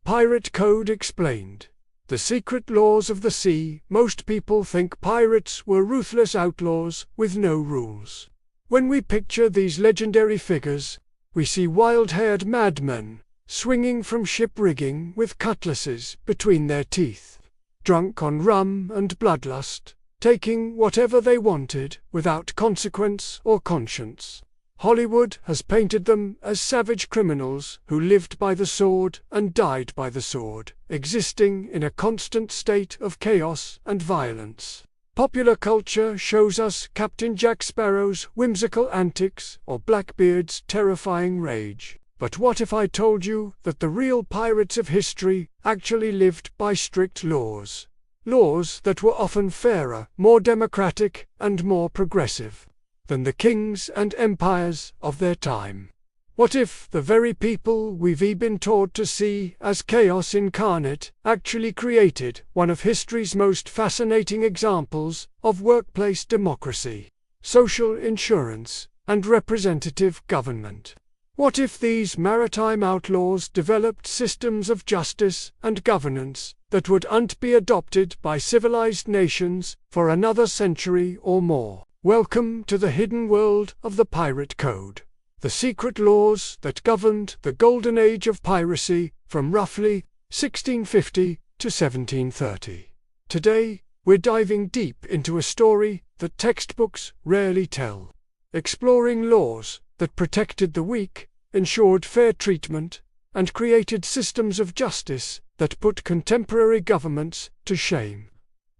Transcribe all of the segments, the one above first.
Pirate Code Explained. The Secret Laws of the Sea. Most people think pirates were ruthless outlaws with no rules. When we picture these legendary figures, we see wild-haired madmen, swinging from ship rigging with cutlasses between their teeth, drunk on rum and bloodlust, taking whatever they wanted without consequence or conscience. Hollywood has painted them as savage criminals who lived by the sword and died by the sword, existing in a constant state of chaos and violence. Popular culture shows us Captain Jack Sparrow's whimsical antics or Blackbeard's terrifying rage. But what if I told you that the real pirates of history actually lived by strict laws? Laws that were often fairer, more democratic, and more progressive than the kings and empires of their time. What if the very people we've been taught to see as chaos incarnate actually created one of history's most fascinating examples of workplace democracy, social insurance, and representative government? What if these maritime outlaws developed systems of justice and governance that wouldn't be adopted by civilized nations for another century or more? Welcome to the hidden world of the Pirate Code, the secret laws that governed the golden age of piracy from roughly 1650 to 1730. Today, we're diving deep into a story that textbooks rarely tell, exploring laws that protected the weak, ensured fair treatment, and created systems of justice that put contemporary governments to shame.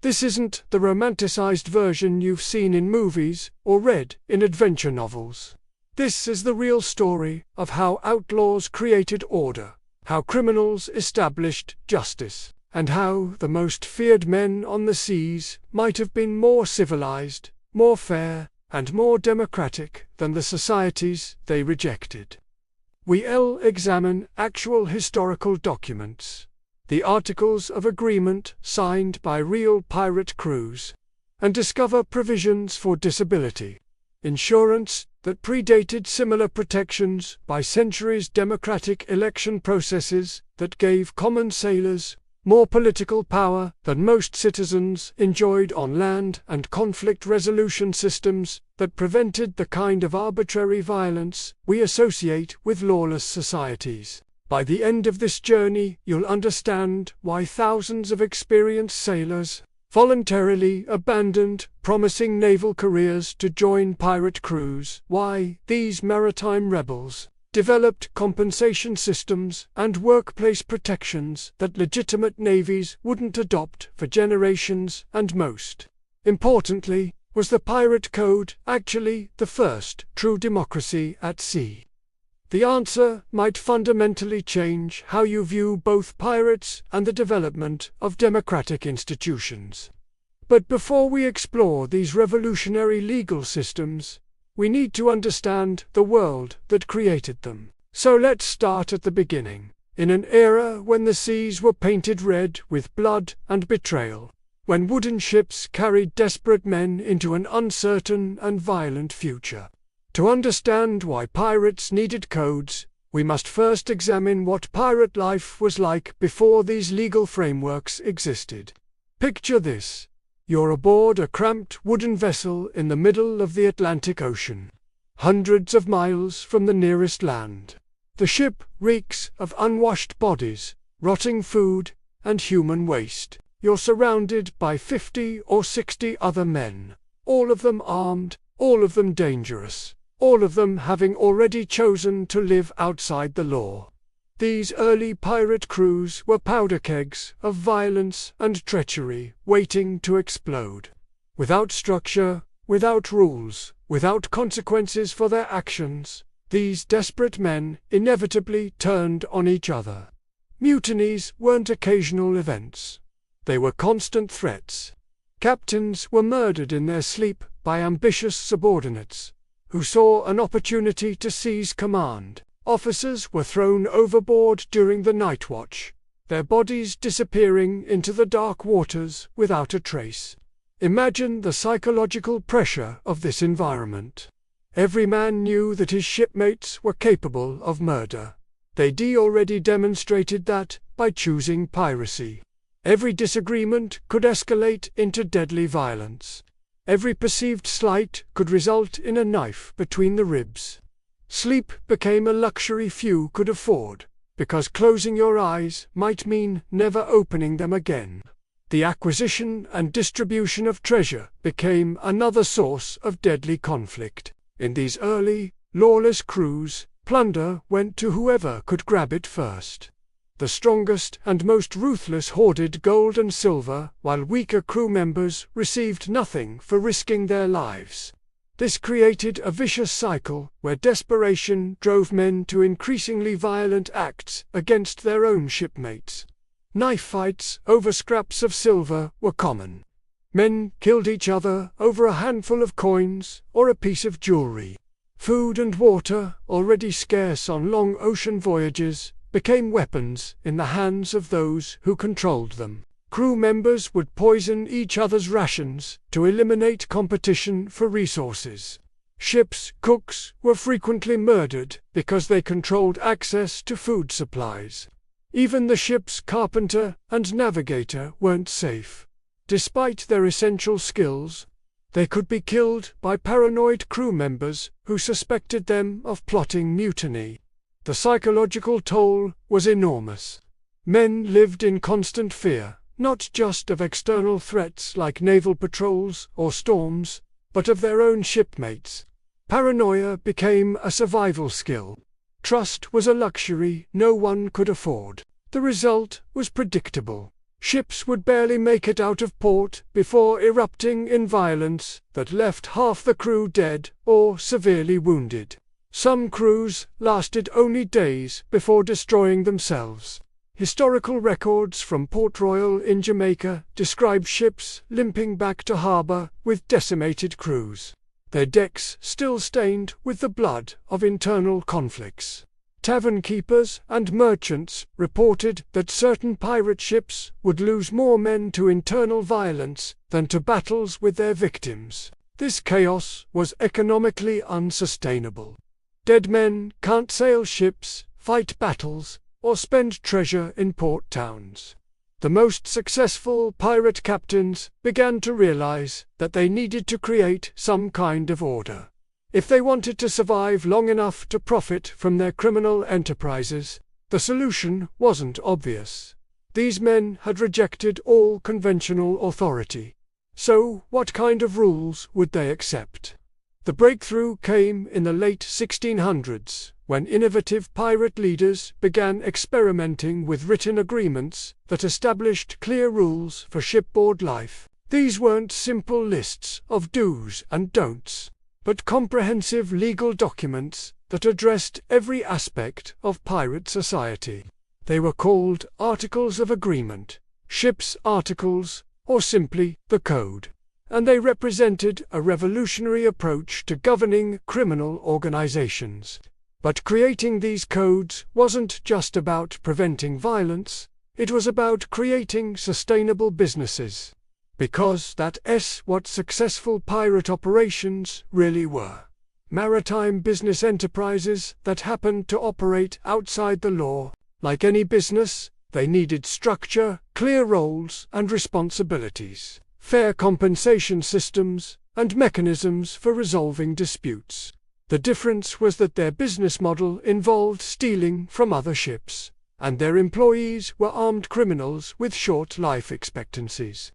This isn't the romanticized version you've seen in movies or read in adventure novels. This is the real story of how outlaws created order, how criminals established justice, and how the most feared men on the seas might have been more civilized, more fair, and more democratic than the societies they rejected. We'll examine actual historical documents, the Articles of Agreement signed by real pirate crews, and discover provisions for disability insurance that predated similar protections by centuries, democratic election processes that gave common sailors more political power than most citizens enjoyed on land, and conflict resolution systems that prevented the kind of arbitrary violence we associate with lawless societies. By the end of this journey, you'll understand why thousands of experienced sailors voluntarily abandoned promising naval careers to join pirate crews, why these maritime rebels developed compensation systems and workplace protections that legitimate navies wouldn't adopt for generations, and most importantly, was the Pirate Code actually the first true democracy at sea? The answer might fundamentally change how you view both pirates and the development of democratic institutions. But before we explore these revolutionary legal systems, we need to understand the world that created them. So let's start at the beginning, in an era when the seas were painted red with blood and betrayal, when wooden ships carried desperate men into an uncertain and violent future. To understand why pirates needed codes, we must first examine what pirate life was like before these legal frameworks existed. Picture this. You're aboard a cramped wooden vessel in the middle of the Atlantic Ocean, hundreds of miles from the nearest land. The ship reeks of unwashed bodies, rotting food, and human waste. You're surrounded by 50 or 60 other men, all of them armed, all of them dangerous, all of them having already chosen to live outside the law. These early pirate crews were powder kegs of violence and treachery waiting to explode. Without structure, without rules, without consequences for their actions, these desperate men inevitably turned on each other. Mutinies weren't occasional events. They were constant threats. Captains were murdered in their sleep by ambitious subordinates who saw an opportunity to seize command. Officers were thrown overboard during the night watch, their bodies disappearing into the dark waters without a trace. Imagine the psychological pressure of this environment. Every man knew that his shipmates were capable of murder. They already demonstrated that, by choosing piracy, every disagreement could escalate into deadly violence. Every perceived slight could result in a knife between the ribs. Sleep became a luxury few could afford, because closing your eyes might mean never opening them again. The acquisition and distribution of treasure became another source of deadly conflict. In these early, lawless crews, plunder went to whoever could grab it first. The strongest and most ruthless hoarded gold and silver, while weaker crew members received nothing for risking their lives. This created a vicious cycle where desperation drove men to increasingly violent acts against their own shipmates. Knife fights over scraps of silver were common. Men killed each other over a handful of coins or a piece of jewelry. Food and water, already scarce on long ocean voyages, became weapons in the hands of those who controlled them. Crew members would poison each other's rations to eliminate competition for resources. Ship's cooks were frequently murdered because they controlled access to food supplies. Even the ship's carpenter and navigator weren't safe. Despite their essential skills, they could be killed by paranoid crew members who suspected them of plotting mutiny. The psychological toll was enormous. Men lived in constant fear, not just of external threats like naval patrols or storms, but of their own shipmates. Paranoia became a survival skill. Trust was a luxury no one could afford. The result was predictable. Ships would barely make it out of port before erupting in violence that left half the crew dead or severely wounded. Some crews lasted only days before destroying themselves. Historical records from Port Royal in Jamaica describe ships limping back to harbor with decimated crews, their decks still stained with the blood of internal conflicts. Tavern keepers and merchants reported that certain pirate ships would lose more men to internal violence than to battles with their victims. This chaos was economically unsustainable. Dead men can't sail ships, fight battles, or spend treasure in port towns. The most successful pirate captains began to realize that they needed to create some kind of order. If they wanted to survive long enough to profit from their criminal enterprises, the solution wasn't obvious. These men had rejected all conventional authority. So, what kind of rules would they accept? The breakthrough came in the late 1600s, when innovative pirate leaders began experimenting with written agreements that established clear rules for shipboard life. These weren't simple lists of do's and don'ts, but comprehensive legal documents that addressed every aspect of pirate society. They were called Articles of Agreement, Ship's Articles, or simply the Code, and they represented a revolutionary approach to governing criminal organizations. But creating these codes wasn't just about preventing violence, it was about creating sustainable businesses. Because that's what successful pirate operations really were. Maritime business enterprises that happened to operate outside the law. Like any business, they needed structure, clear roles and responsibilities, fair compensation systems, and mechanisms for resolving disputes. The difference was that their business model involved stealing from other ships, and their employees were armed criminals with short life expectancies.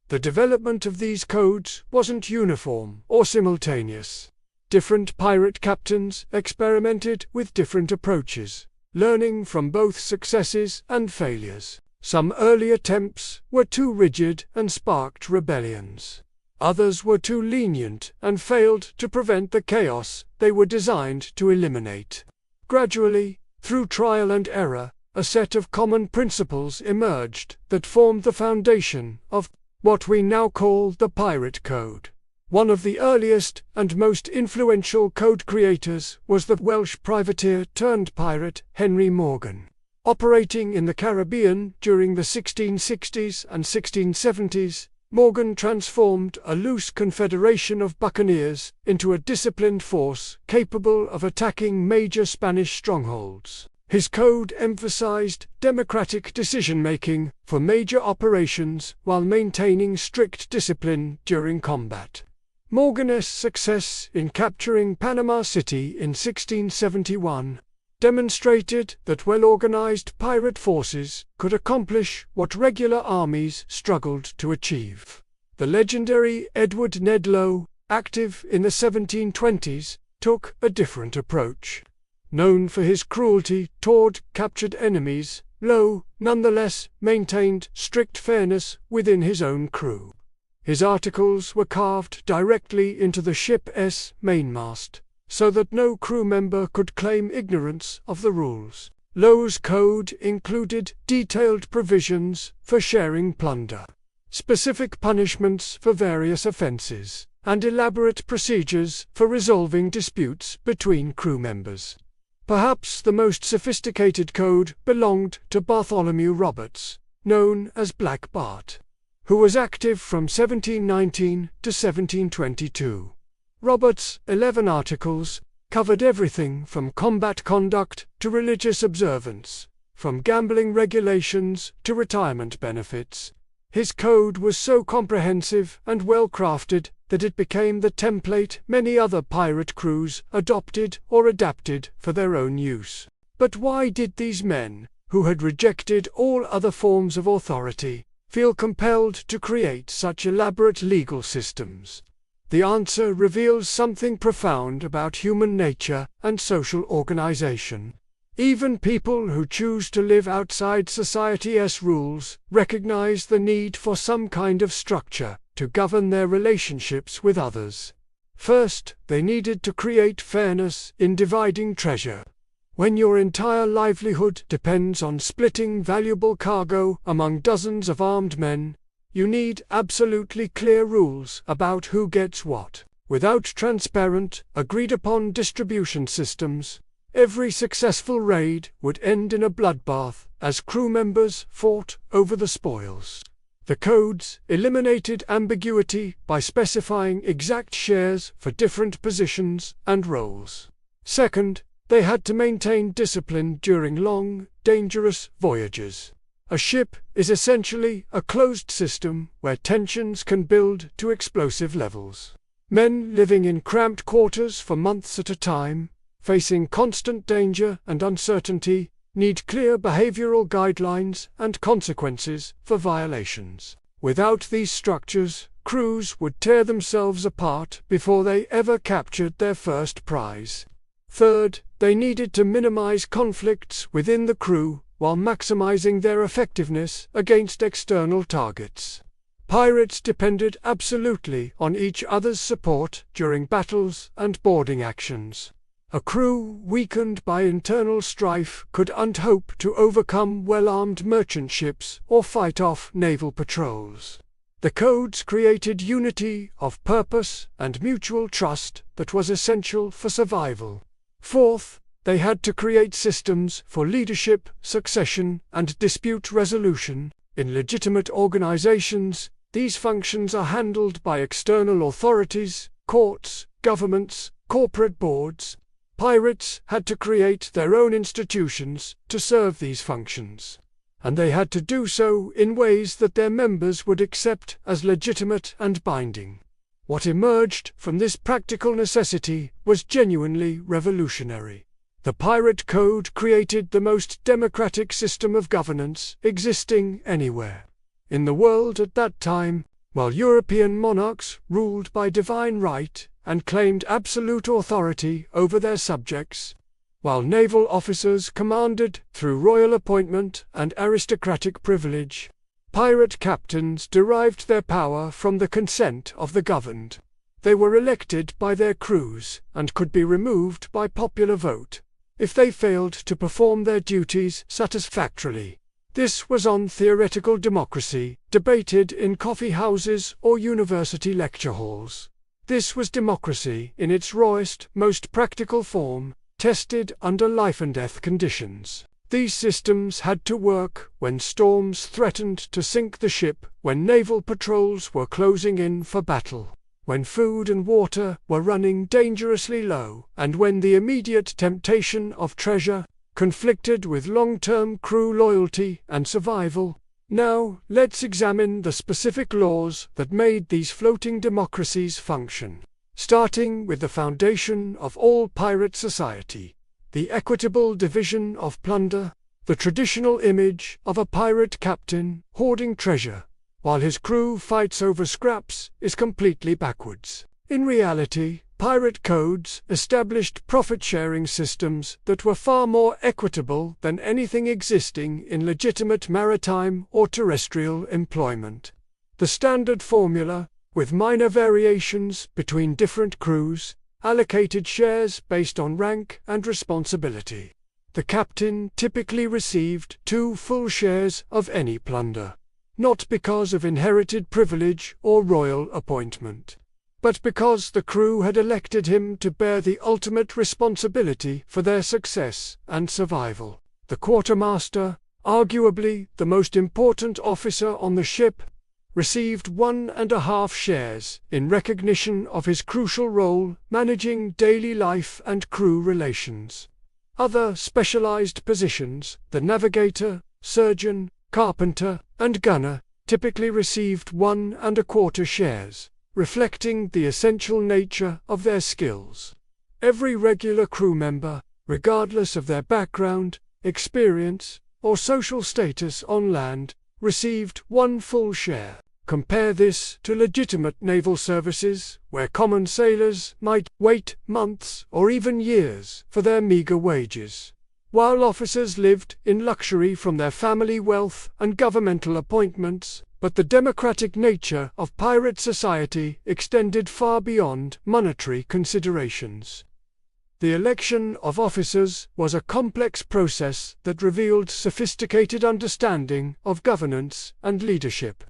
The development of these codes wasn't uniform or simultaneous. Different pirate captains experimented with different approaches, learning from both successes and failures. Some early attempts were too rigid and sparked rebellions. Others were too lenient and failed to prevent the chaos they were designed to eliminate. Gradually, through trial and error, a set of common principles emerged that formed the foundation of what we now call the Pirate Code. One of the earliest and most influential code creators was the Welsh privateer turned pirate Henry Morgan. Operating in the Caribbean during the 1660s and 1670s, Morgan transformed a loose confederation of buccaneers into a disciplined force capable of attacking major Spanish strongholds. His code emphasized democratic decision-making for major operations while maintaining strict discipline during combat. Morgan's success in capturing Panama City in 1671 demonstrated that well-organized pirate forces could accomplish what regular armies struggled to achieve. The legendary Edward Ned Low, active in the 1720s, took a different approach. Known for his cruelty toward captured enemies, Low nonetheless maintained strict fairness within his own crew. His articles were carved directly into the ship's mainmast, so that no crew member could claim ignorance of the rules. Low's code included detailed provisions for sharing plunder, specific punishments for various offenses, and elaborate procedures for resolving disputes between crew members. Perhaps the most sophisticated code belonged to Bartholomew Roberts, known as Black Bart, who was active from 1719 to 1722. Roberts' 11 articles covered everything from combat conduct to religious observance, from gambling regulations to retirement benefits. His code was so comprehensive and well-crafted that it became the template many other pirate crews adopted or adapted for their own use. But why did these men, who had rejected all other forms of authority, feel compelled to create such elaborate legal systems? The answer reveals something profound about human nature and social organization. Even people who choose to live outside society's rules recognize the need for some kind of structure to govern their relationships with others. First, they needed to create fairness in dividing treasure. When your entire livelihood depends on splitting valuable cargo among dozens of armed men, you need absolutely clear rules about who gets what. Without transparent, agreed-upon distribution systems, every successful raid would end in a bloodbath as crew members fought over the spoils. The codes eliminated ambiguity by specifying exact shares for different positions and roles. Second, they had to maintain discipline during long, dangerous voyages. A ship is essentially a closed system where tensions can build to explosive levels. Men living in cramped quarters for months at a time, facing constant danger and uncertainty, need clear behavioral guidelines and consequences for violations. Without these structures, crews would tear themselves apart before they ever captured their first prize. Third, they needed to minimize conflicts within the crew while maximizing their effectiveness against external targets. Pirates depended absolutely on each other's support during battles and boarding actions. A crew weakened by internal strife could hope to overcome well-armed merchant ships or fight off naval patrols. The codes created unity of purpose and mutual trust that was essential for survival. Fourth, they had to create systems for leadership, succession, and dispute resolution. In legitimate organizations, these functions are handled by external authorities, courts, governments, corporate boards. Pirates had to create their own institutions to serve these functions, and they had to do so in ways that their members would accept as legitimate and binding. What emerged from this practical necessity was genuinely revolutionary. The Pirate Code created the most democratic system of governance existing anywhere. In the world at that time, while European monarchs ruled by divine right and claimed absolute authority over their subjects, while naval officers commanded through royal appointment and aristocratic privilege, pirate captains derived their power from the consent of the governed. They were elected by their crews and could be removed by popular vote if they failed to perform their duties satisfactorily. This was on theoretical democracy, debated in coffee houses or university lecture halls. This was democracy in its rawest, most practical form, tested under life-and-death conditions. These systems had to work when storms threatened to sink the ship, when naval patrols were closing in for battle, when food and water were running dangerously low, and when the immediate temptation of treasure conflicted with long-term crew loyalty and survival. Now, let's examine the specific laws that made these floating democracies function. Starting with the foundation of all pirate society, the equitable division of plunder, the traditional image of a pirate captain hoarding treasure, while his crew fights over scraps, is completely backwards. In reality, pirate codes established profit-sharing systems that were far more equitable than anything existing in legitimate maritime or terrestrial employment. The standard formula, with minor variations between different crews, allocated shares based on rank and responsibility. The captain typically received 2 full shares of any plunder, not because of inherited privilege or royal appointment, but because the crew had elected him to bear the ultimate responsibility for their success and survival. The quartermaster, arguably the most important officer on the ship, received 1.5 shares in recognition of his crucial role managing daily life and crew relations. Other specialized positions, the navigator, surgeon, carpenter, and gunner, typically received 1.25 shares, reflecting the essential nature of their skills. Every regular crew member, regardless of their background, experience, or social status on land, received 1 full share. Compare this to legitimate naval services, where common sailors might wait months or even years for their meager wages, while officers lived in luxury from their family wealth and governmental appointments. But the democratic nature of pirate society extended far beyond monetary considerations. The election of officers was a complex process that revealed sophisticated understanding of governance and leadership.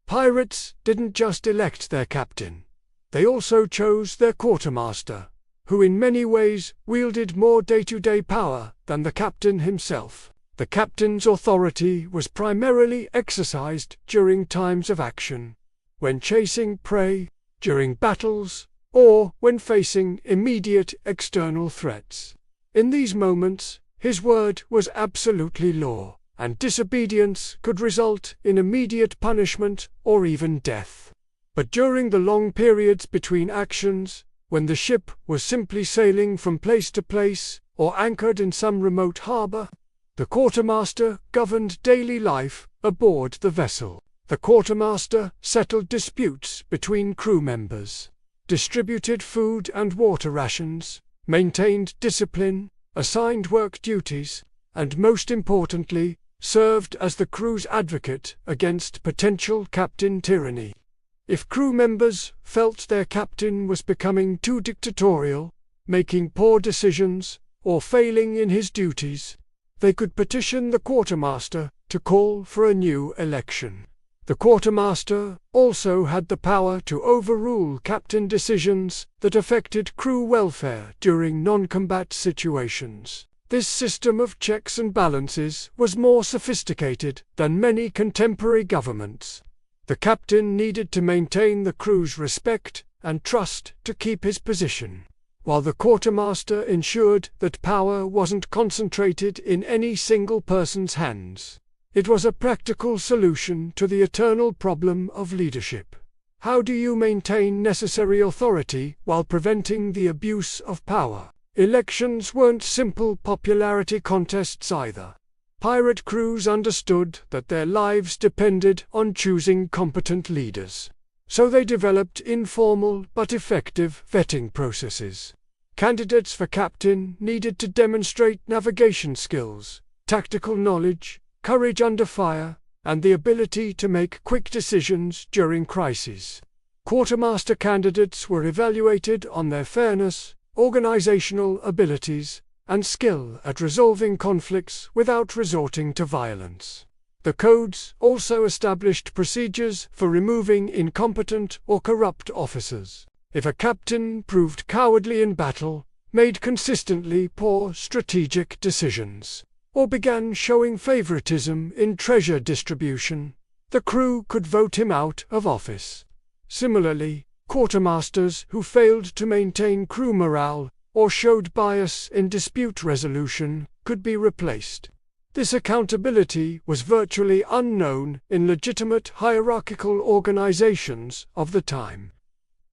Pirates didn't just elect their captain. They also chose their quartermaster, who in many ways wielded more day-to-day power than the captain himself. The captain's authority was primarily exercised during times of action, when chasing prey, during battles, or when facing immediate external threats. In these moments, his word was absolutely law, and disobedience could result in immediate punishment or even death. But during the long periods between actions, when the ship was simply sailing from place to place or anchored in some remote harbor, the quartermaster governed daily life aboard the vessel. The quartermaster settled disputes between crew members, distributed food and water rations, maintained discipline, assigned work duties, and most importantly, served as the crew's advocate against potential captain tyranny. If crew members felt their captain was becoming too dictatorial, making poor decisions, or failing in his duties, they could petition the quartermaster to call for a new election. The quartermaster also had the power to overrule captain decisions that affected crew welfare during non-combat situations. This system of checks and balances was more sophisticated than many contemporary governments. The captain needed to maintain the crew's respect and trust to keep his position, while the quartermaster ensured that power wasn't concentrated in any single person's hands. It was a practical solution to the eternal problem of leadership. How do you maintain necessary authority while preventing the abuse of power? Elections weren't simple popularity contests either. Pirate crews understood that their lives depended on choosing competent leaders, so they developed informal but effective vetting processes. Candidates for captain needed to demonstrate navigation skills, tactical knowledge, courage under fire, and the ability to make quick decisions during crises. Quartermaster candidates were evaluated on their fairness, organizational abilities, and skill at resolving conflicts without resorting to violence. The codes also established procedures for removing incompetent or corrupt officers. If a captain proved cowardly in battle, made consistently poor strategic decisions, or began showing favoritism in treasure distribution, the crew could vote him out of office. Similarly, quartermasters who failed to maintain crew morale or showed bias in dispute resolution could be replaced. This accountability was virtually unknown in legitimate hierarchical organizations of the time.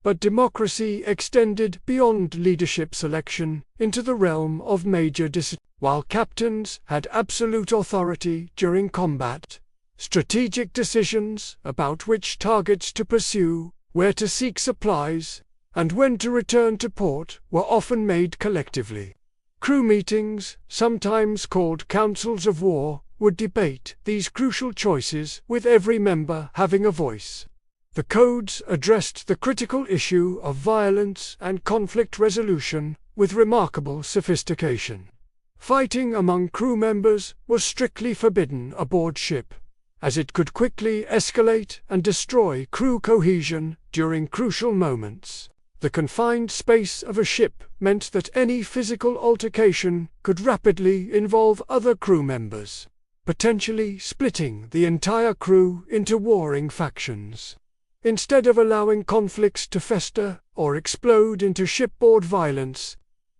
But democracy extended beyond leadership selection into the realm of major decisions. While captains had absolute authority during combat, strategic decisions about which targets to pursue, where to seek supplies, and when to return to port were often made collectively. Crew meetings, sometimes called councils of war, would debate these crucial choices with every member having a voice. The codes addressed the critical issue of violence and conflict resolution with remarkable sophistication. Fighting among crew members was strictly forbidden aboard ship, as it could quickly escalate and destroy crew cohesion during crucial moments. The confined space of a ship meant that any physical altercation could rapidly involve other crew members, potentially splitting the entire crew into warring factions. Instead of allowing conflicts to fester or explode into shipboard violence,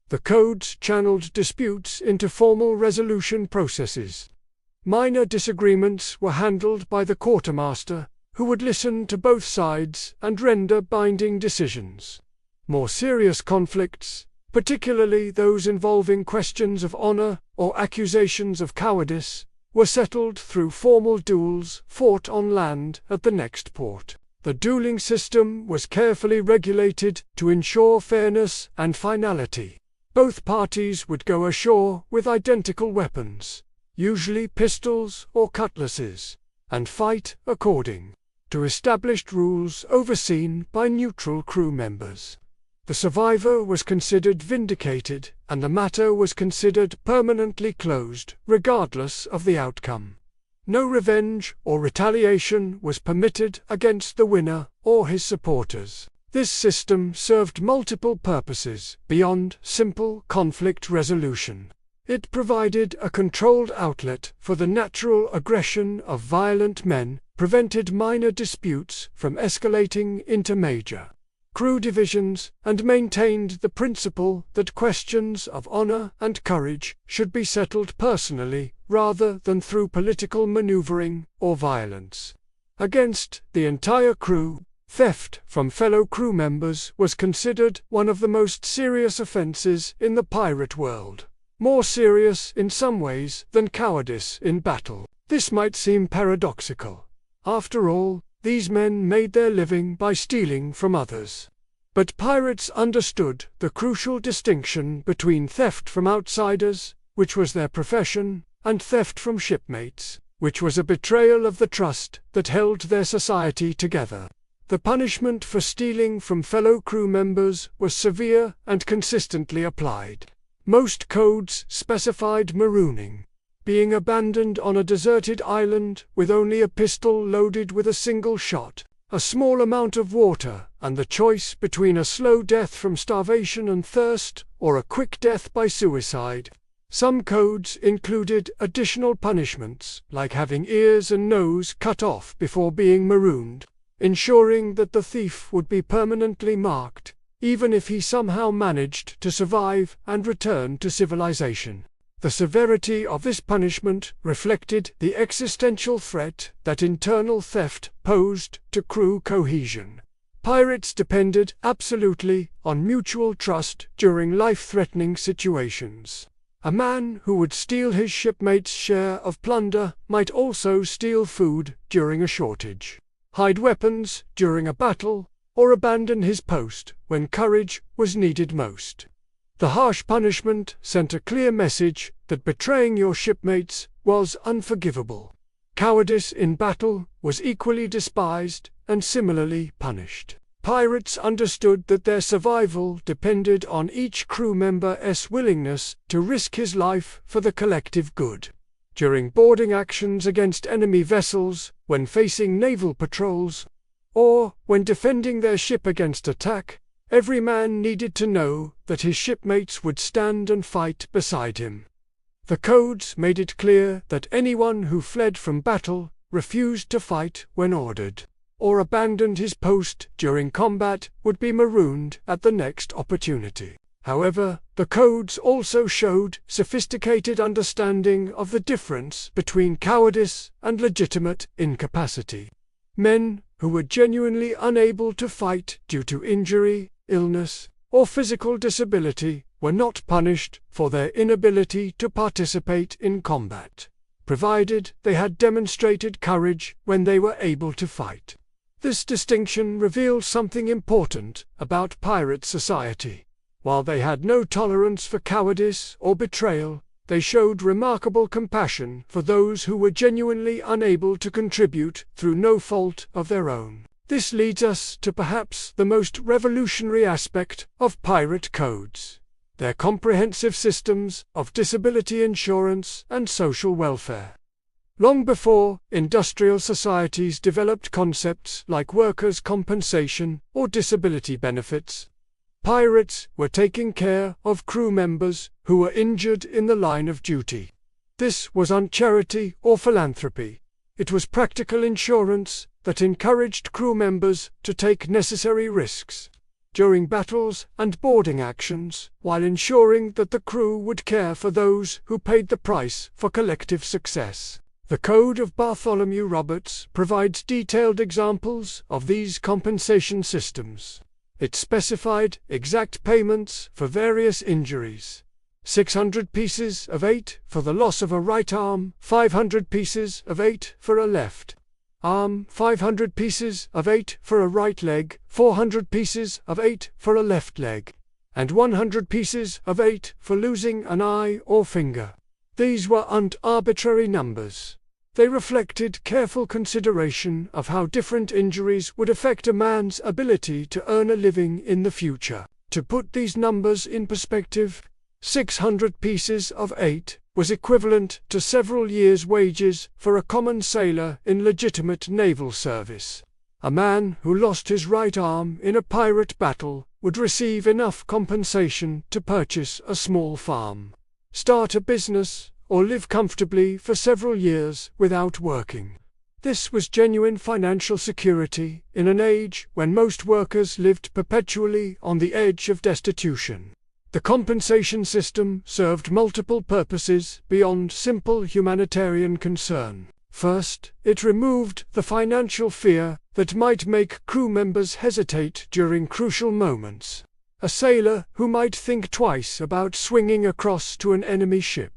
the codes channeled disputes into formal resolution processes. Minor disagreements were handled by the quartermaster, who would listen to both sides and render binding decisions. More serious conflicts, particularly those involving questions of honor or accusations of cowardice, were settled through formal duels fought on land at the next port. The dueling system was carefully regulated to ensure fairness and finality. Both parties would go ashore with identical weapons, usually pistols or cutlasses, and fight according to established rules overseen by neutral crew members. The survivor was considered vindicated, and the matter was considered permanently closed, regardless of the outcome. No revenge or retaliation was permitted against the winner or his supporters. This system served multiple purposes beyond simple conflict resolution. It provided a controlled outlet for the natural aggression of violent men, prevented minor disputes from escalating into major crew divisions, and maintained the principle that questions of honor and courage should be settled personally rather than through political maneuvering or violence. Against the entire crew, theft from fellow crew members was considered one of the most serious offenses in the pirate world. More serious in some ways than cowardice in battle. This might seem paradoxical. After all, these men made their living by stealing from others. But pirates understood the crucial distinction between theft from outsiders, which was their profession, and theft from shipmates, which was a betrayal of the trust that held their society together. The punishment for stealing from fellow crew members was severe and consistently applied. Most codes specified marooning, being abandoned on a deserted island with only a pistol loaded with a single shot, a small amount of water, and the choice between a slow death from starvation and thirst or a quick death by suicide. Some codes included additional punishments, like having ears and nose cut off before being marooned, ensuring that the thief would be permanently marked, even if he somehow managed to survive and return to civilization. The severity of this punishment reflected the existential threat that internal theft posed to crew cohesion. Pirates depended absolutely on mutual trust during life-threatening situations. A man who would steal his shipmates' share of plunder might also steal food during a shortage, hide weapons during a battle, or abandon his post when courage was needed most. The harsh punishment sent a clear message that betraying your shipmates was unforgivable. Cowardice in battle was equally despised and similarly punished. Pirates understood that their survival depended on each crew member's willingness to risk his life for the collective good. During boarding actions against enemy vessels, when facing naval patrols, or when defending their ship against attack, every man needed to know that his shipmates would stand and fight beside him. The codes made it clear that anyone who fled from battle, refused to fight when ordered, or abandoned his post during combat would be marooned at the next opportunity. However, the codes also showed sophisticated understanding of the difference between cowardice and legitimate incapacity. Men who were genuinely unable to fight due to injury, illness, or physical disability were not punished for their inability to participate in combat, provided they had demonstrated courage when they were able to fight. This distinction revealed something important about pirate society. While they had no tolerance for cowardice or betrayal, they showed remarkable compassion for those who were genuinely unable to contribute through no fault of their own. This leads us to perhaps the most revolutionary aspect of pirate codes: their comprehensive systems of disability insurance and social welfare. Long before industrial societies developed concepts like workers' compensation or disability benefits, pirates were taking care of crew members who were injured in the line of duty. This wasn't charity or philanthropy. It was practical insurance that encouraged crew members to take necessary risks during battles and boarding actions, while ensuring that the crew would care for those who paid the price for collective success. The Code of Bartholomew Roberts provides detailed examples of these compensation systems. It specified exact payments for various injuries: 600 pieces of 8 for the loss of a right arm, 500 pieces of 8 for a left arm, 500 pieces of 8 for a right leg, 400 pieces of 8 for a left leg, and 100 pieces of 8 for losing an eye or finger. These weren't arbitrary numbers. They reflected careful consideration of how different injuries would affect a man's ability to earn a living in the future. To put these numbers in perspective, 600 pieces of 8 was equivalent to several years' wages for a common sailor in legitimate naval service. A man who lost his right arm in a pirate battle would receive enough compensation to purchase a small farm, start a business, or live comfortably for several years without working. This was genuine financial security in an age when most workers lived perpetually on the edge of destitution. The compensation system served multiple purposes beyond simple humanitarian concern. First, it removed the financial fear that might make crew members hesitate during crucial moments. A sailor who might think twice about swinging across to an enemy ship,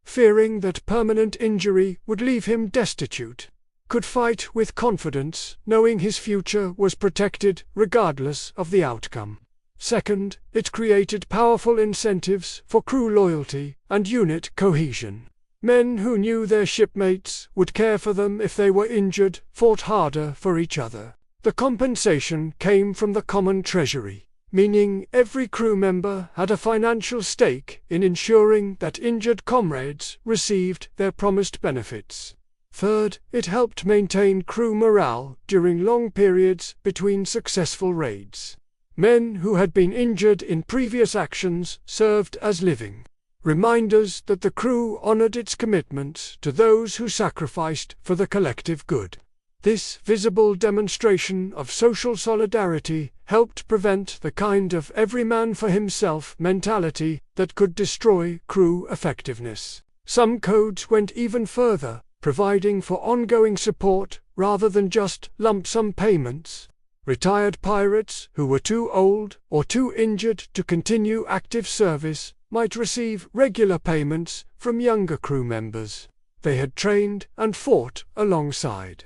fearing that permanent injury would leave him destitute, could fight with confidence, knowing his future was protected regardless of the outcome. Second, it created powerful incentives for crew loyalty and unit cohesion. Men who knew their shipmates would care for them if they were injured fought harder for each other. The compensation came from the common treasury, meaning every crew member had a financial stake in ensuring that injured comrades received their promised benefits. Third, it helped maintain crew morale during long periods between successful raids. Men who had been injured in previous actions served as living reminders that the crew honored its commitments to those who sacrificed for the collective good. This visible demonstration of social solidarity helped prevent the kind of every man for himself mentality that could destroy crew effectiveness. Some codes went even further, providing for ongoing support rather than just lump sum payments. Retired pirates who were too old or too injured to continue active service might receive regular payments from younger crew members they had trained and fought alongside.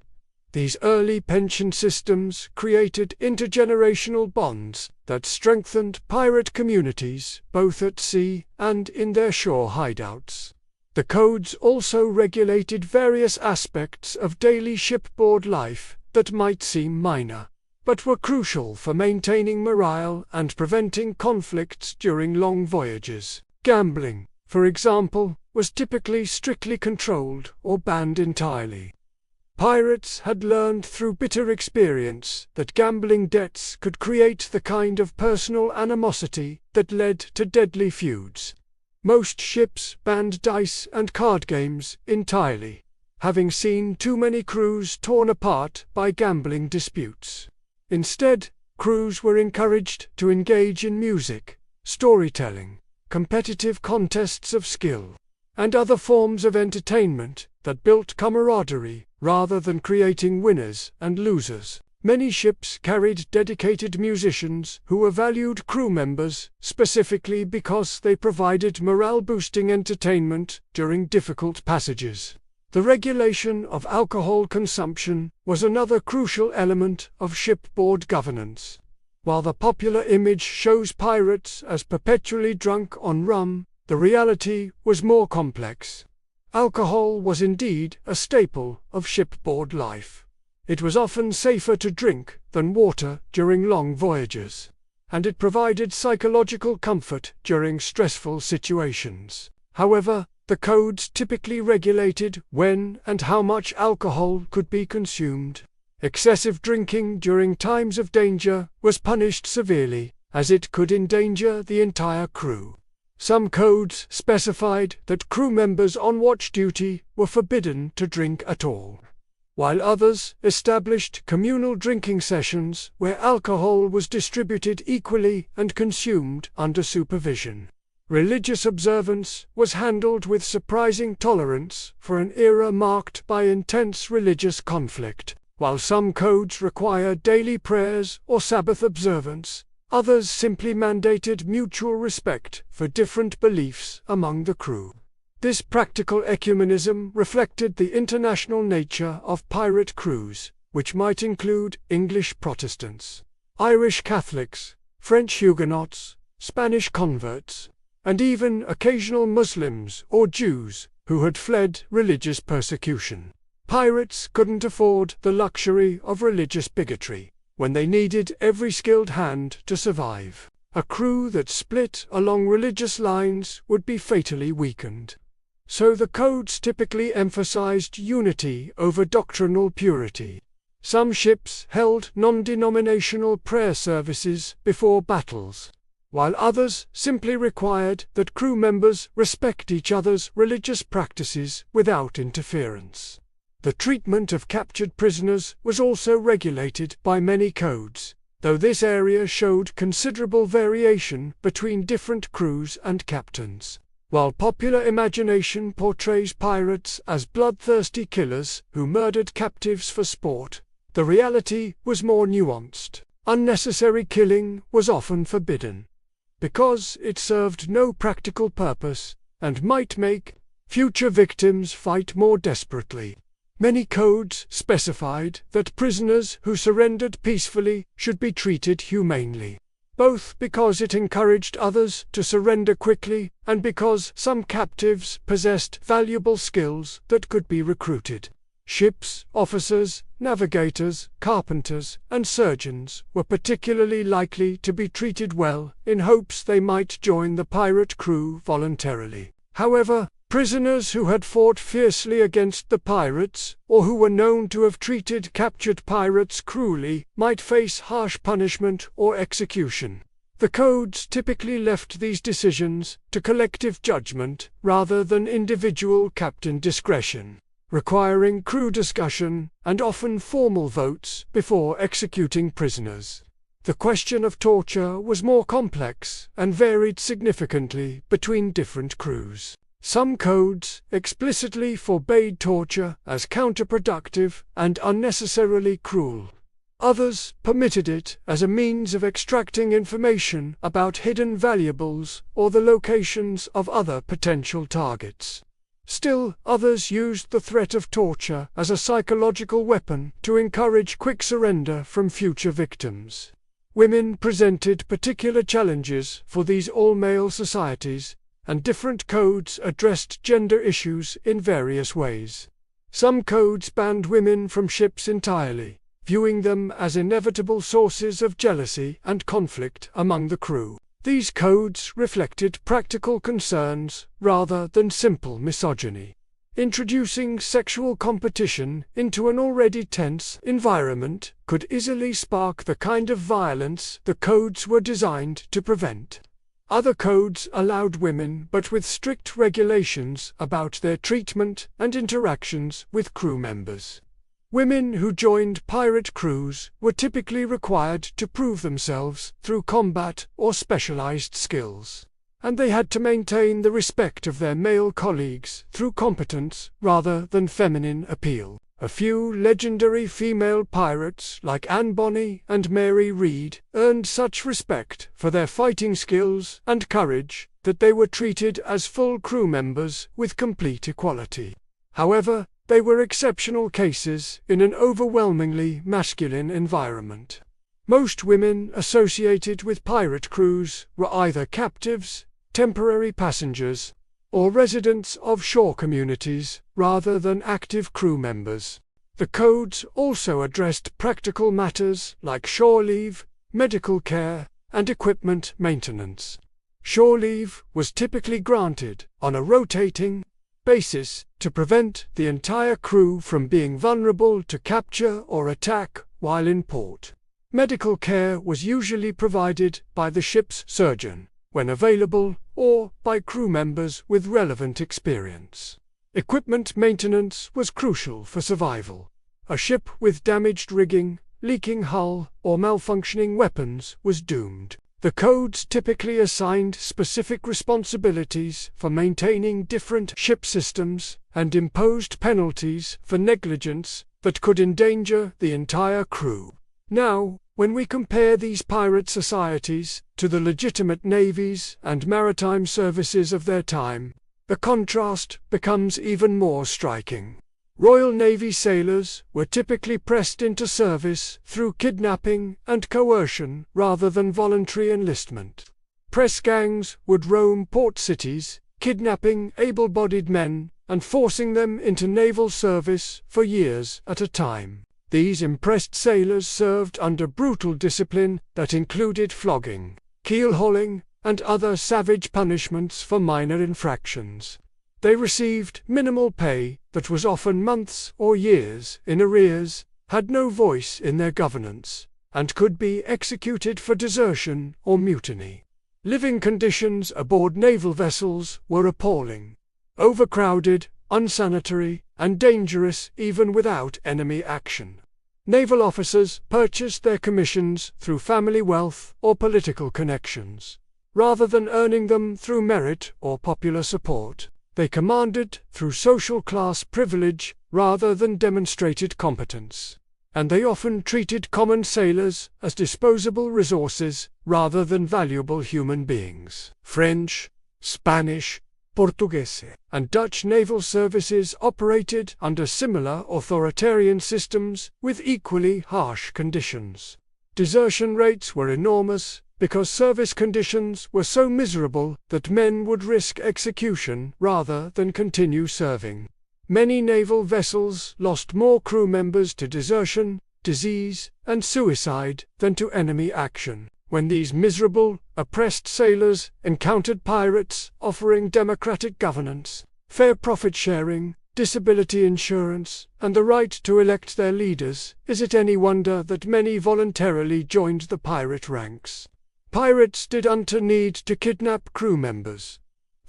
These early pension systems created intergenerational bonds that strengthened pirate communities both at sea and in their shore hideouts. The codes also regulated various aspects of daily shipboard life that might seem minor, but were crucial for maintaining morale and preventing conflicts during long voyages. Gambling, for example, was typically strictly controlled or banned entirely. Pirates had learned through bitter experience that gambling debts could create the kind of personal animosity that led to deadly feuds. Most ships banned dice and card games entirely, having seen too many crews torn apart by gambling disputes. Instead, crews were encouraged to engage in music, storytelling, competitive contests of skill, and other forms of entertainment that built camaraderie rather than creating winners and losers. Many ships carried dedicated musicians who were valued crew members, specifically because they provided morale-boosting entertainment during difficult passages. The regulation of alcohol consumption was another crucial element of shipboard governance. While the popular image shows pirates as perpetually drunk on rum, the reality was more complex. Alcohol was indeed a staple of shipboard life. It was often safer to drink than water during long voyages, and it provided psychological comfort during stressful situations. However, the codes typically regulated when and how much alcohol could be consumed. Excessive drinking during times of danger was punished severely, as it could endanger the entire crew. Some codes specified that crew members on watch duty were forbidden to drink at all, while others established communal drinking sessions where alcohol was distributed equally and consumed under supervision. Religious observance was handled with surprising tolerance for an era marked by intense religious conflict. While some codes required daily prayers or Sabbath observance, others simply mandated mutual respect for different beliefs among the crew. This practical ecumenism reflected the international nature of pirate crews, which might include English Protestants, Irish Catholics, French Huguenots, Spanish converts, and even occasional Muslims or Jews who had fled religious persecution. Pirates couldn't afford the luxury of religious bigotry when they needed every skilled hand to survive. A crew that split along religious lines would be fatally weakened. So the codes typically emphasized unity over doctrinal purity. Some ships held non-denominational prayer services before battles, while others simply required that crew members respect each other's religious practices without interference. The treatment of captured prisoners was also regulated by many codes, though this area showed considerable variation between different crews and captains. While popular imagination portrays pirates as bloodthirsty killers who murdered captives for sport, the reality was more nuanced. Unnecessary killing was often forbidden, because it served no practical purpose and might make future victims fight more desperately. Many codes specified that prisoners who surrendered peacefully should be treated humanely, both because it encouraged others to surrender quickly and because some captives possessed valuable skills that could be recruited. Ship's officers, navigators, carpenters, and surgeons were particularly likely to be treated well in hopes they might join the pirate crew voluntarily. However, prisoners who had fought fiercely against the pirates, or who were known to have treated captured pirates cruelly, might face harsh punishment or execution. The codes typically left these decisions to collective judgment rather than individual captain discretion, requiring crew discussion and often formal votes before executing prisoners. The question of torture was more complex and varied significantly between different crews. Some codes explicitly forbade torture as counterproductive and unnecessarily cruel. Others permitted it as a means of extracting information about hidden valuables or the locations of other potential targets. Still, others used the threat of torture as a psychological weapon to encourage quick surrender from future victims. Women presented particular challenges for these all-male societies, and different codes addressed gender issues in various ways. Some codes banned women from ships entirely, viewing them as inevitable sources of jealousy and conflict among the crew. These codes reflected practical concerns rather than simple misogyny. Introducing sexual competition into an already tense environment could easily spark the kind of violence the codes were designed to prevent. Other codes allowed women, but with strict regulations about their treatment and interactions with crew members. Women who joined pirate crews were typically required to prove themselves through combat or specialized skills, and they had to maintain the respect of their male colleagues through competence rather than feminine appeal. A few legendary female pirates like Anne Bonny and Mary Read earned such respect for their fighting skills and courage that they were treated as full crew members with complete equality. However, they were exceptional cases in an overwhelmingly masculine environment. Most women associated with pirate crews were either captives, temporary passengers, or residents of shore communities rather than active crew members. The codes also addressed practical matters like shore leave, medical care, and equipment maintenance. Shore leave was typically granted on a rotating basis to prevent the entire crew from being vulnerable to capture or attack while in port. Medical care was usually provided by the ship's surgeon, when available, or by crew members with relevant experience. Equipment maintenance was crucial for survival. A ship with damaged rigging, leaking hull, or malfunctioning weapons was doomed. The codes typically assigned specific responsibilities for maintaining different ship systems and imposed penalties for negligence that could endanger the entire crew. Now, when we compare these pirate societies to the legitimate navies and maritime services of their time, the contrast becomes even more striking. Royal Navy sailors were typically pressed into service through kidnapping and coercion rather than voluntary enlistment. Press gangs would roam port cities, kidnapping able-bodied men and forcing them into naval service for years at a time. These impressed sailors served under brutal discipline that included flogging, keel-hauling, and other savage punishments for minor infractions. They received minimal pay that was often months or years in arrears, had no voice in their governance, and could be executed for desertion or mutiny. Living conditions aboard naval vessels were appalling. Overcrowded, unsanitary, and dangerous even without enemy action. Naval officers purchased their commissions through family wealth or political connections. Rather than earning them through merit or popular support, they commanded through social class privilege rather than demonstrated competence. And they often treated common sailors as disposable resources rather than valuable human beings. French, Spanish, Portuguese, and Dutch naval services operated under similar authoritarian systems with equally harsh conditions. Desertion rates were enormous because service conditions were so miserable that men would risk execution rather than continue serving. Many naval vessels lost more crew members to desertion, disease, and suicide than to enemy action. When these miserable, oppressed sailors encountered pirates offering democratic governance, fair profit sharing, disability insurance, and the right to elect their leaders, is it any wonder that many voluntarily joined the pirate ranks? Pirates didn't need to kidnap crew members.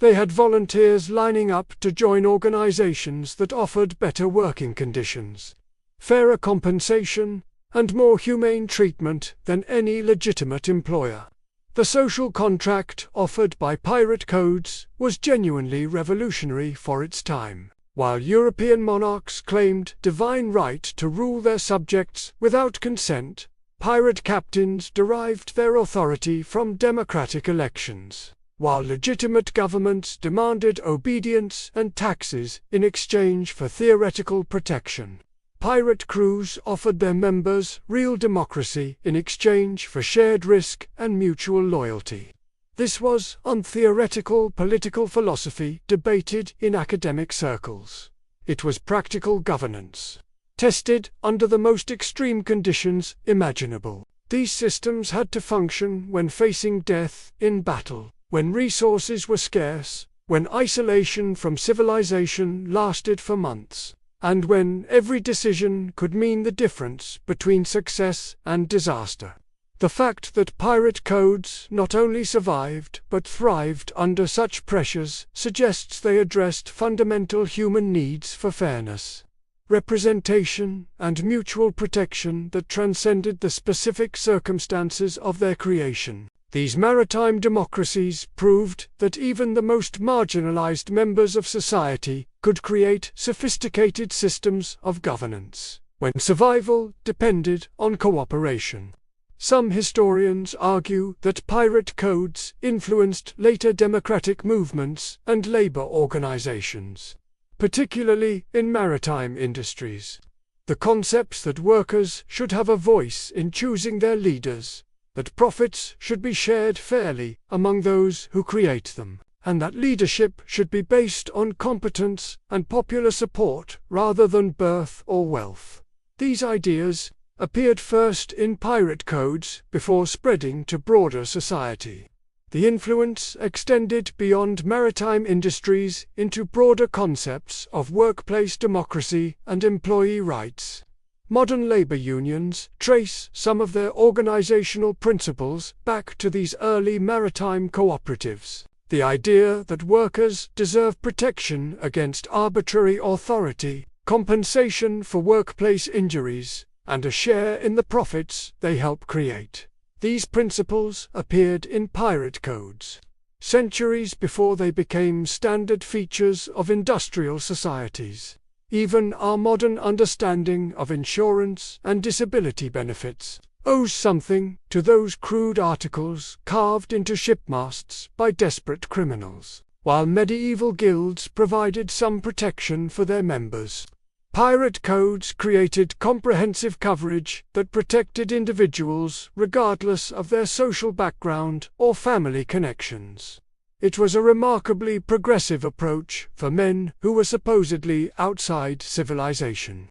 They had volunteers lining up to join organizations that offered better working conditions, fairer compensation, and more humane treatment than any legitimate employer. The social contract offered by pirate codes was genuinely revolutionary for its time. While European monarchs claimed divine right to rule their subjects without consent, pirate captains derived their authority from democratic elections, while legitimate governments demanded obedience and taxes in exchange for theoretical protection. Pirate crews offered their members real democracy in exchange for shared risk and mutual loyalty. This was untheoretical political philosophy debated in academic circles. It was practical governance, tested under the most extreme conditions imaginable. These systems had to function when facing death in battle, when resources were scarce, when isolation from civilization lasted for months, and when every decision could mean the difference between success and disaster. The fact that pirate codes not only survived but thrived under such pressures suggests they addressed fundamental human needs for fairness, representation, and mutual protection that transcended the specific circumstances of their creation. These maritime democracies proved that even the most marginalized members of society could create sophisticated systems of governance, when survival depended on cooperation. Some historians argue that pirate codes influenced later democratic movements and labor organizations, particularly in maritime industries. The concepts that workers should have a voice in choosing their leaders, that profits should be shared fairly among those who create them, and that leadership should be based on competence and popular support rather than birth or wealth. These ideas appeared first in pirate codes before spreading to broader society. The influence extended beyond maritime industries into broader concepts of workplace democracy and employee rights. Modern labor unions trace some of their organizational principles back to these early maritime cooperatives. The idea that workers deserve protection against arbitrary authority, compensation for workplace injuries, and a share in the profits they help create. These principles appeared in pirate codes centuries before they became standard features of industrial societies. Even our modern understanding of insurance and disability benefits owes something to those crude articles carved into shipmasts by desperate criminals. While medieval guilds provided some protection for their members, pirate codes created comprehensive coverage that protected individuals regardless of their social background or family connections. It was a remarkably progressive approach for men who were supposedly outside civilization.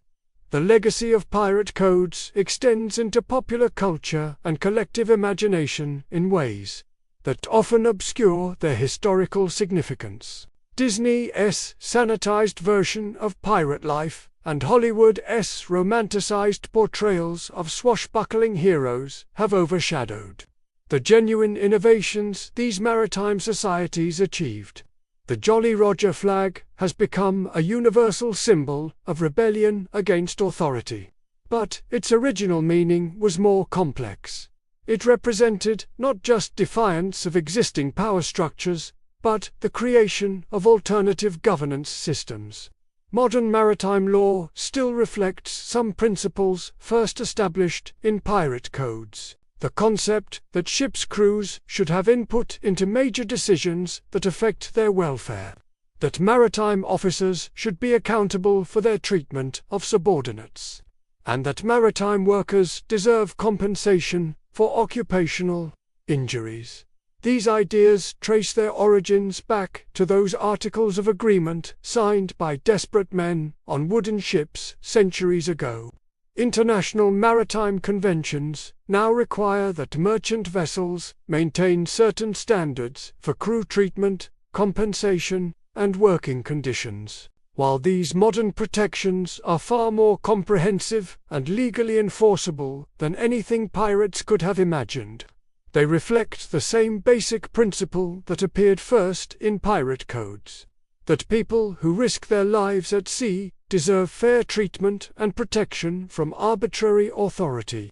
The legacy of pirate codes extends into popular culture and collective imagination in ways that often obscure their historical significance. Disney's sanitized version of pirate life and Hollywood's romanticized portrayals of swashbuckling heroes have overshadowed the genuine innovations these maritime societies achieved. The Jolly Roger flag has become a universal symbol of rebellion against authority. But its original meaning was more complex. It represented not just defiance of existing power structures, but the creation of alternative governance systems. Modern maritime law still reflects some principles first established in pirate codes. The concept that ships' crews should have input into major decisions that affect their welfare. That maritime officers should be accountable for their treatment of subordinates. And that maritime workers deserve compensation for occupational injuries. These ideas trace their origins back to those articles of agreement signed by desperate men on wooden ships centuries ago. International maritime conventions now require that merchant vessels maintain certain standards for crew treatment, compensation, and working conditions. While these modern protections are far more comprehensive and legally enforceable than anything pirates could have imagined, they reflect the same basic principle that appeared first in pirate codes: that people who risk their lives at sea deserve fair treatment and protection from arbitrary authority.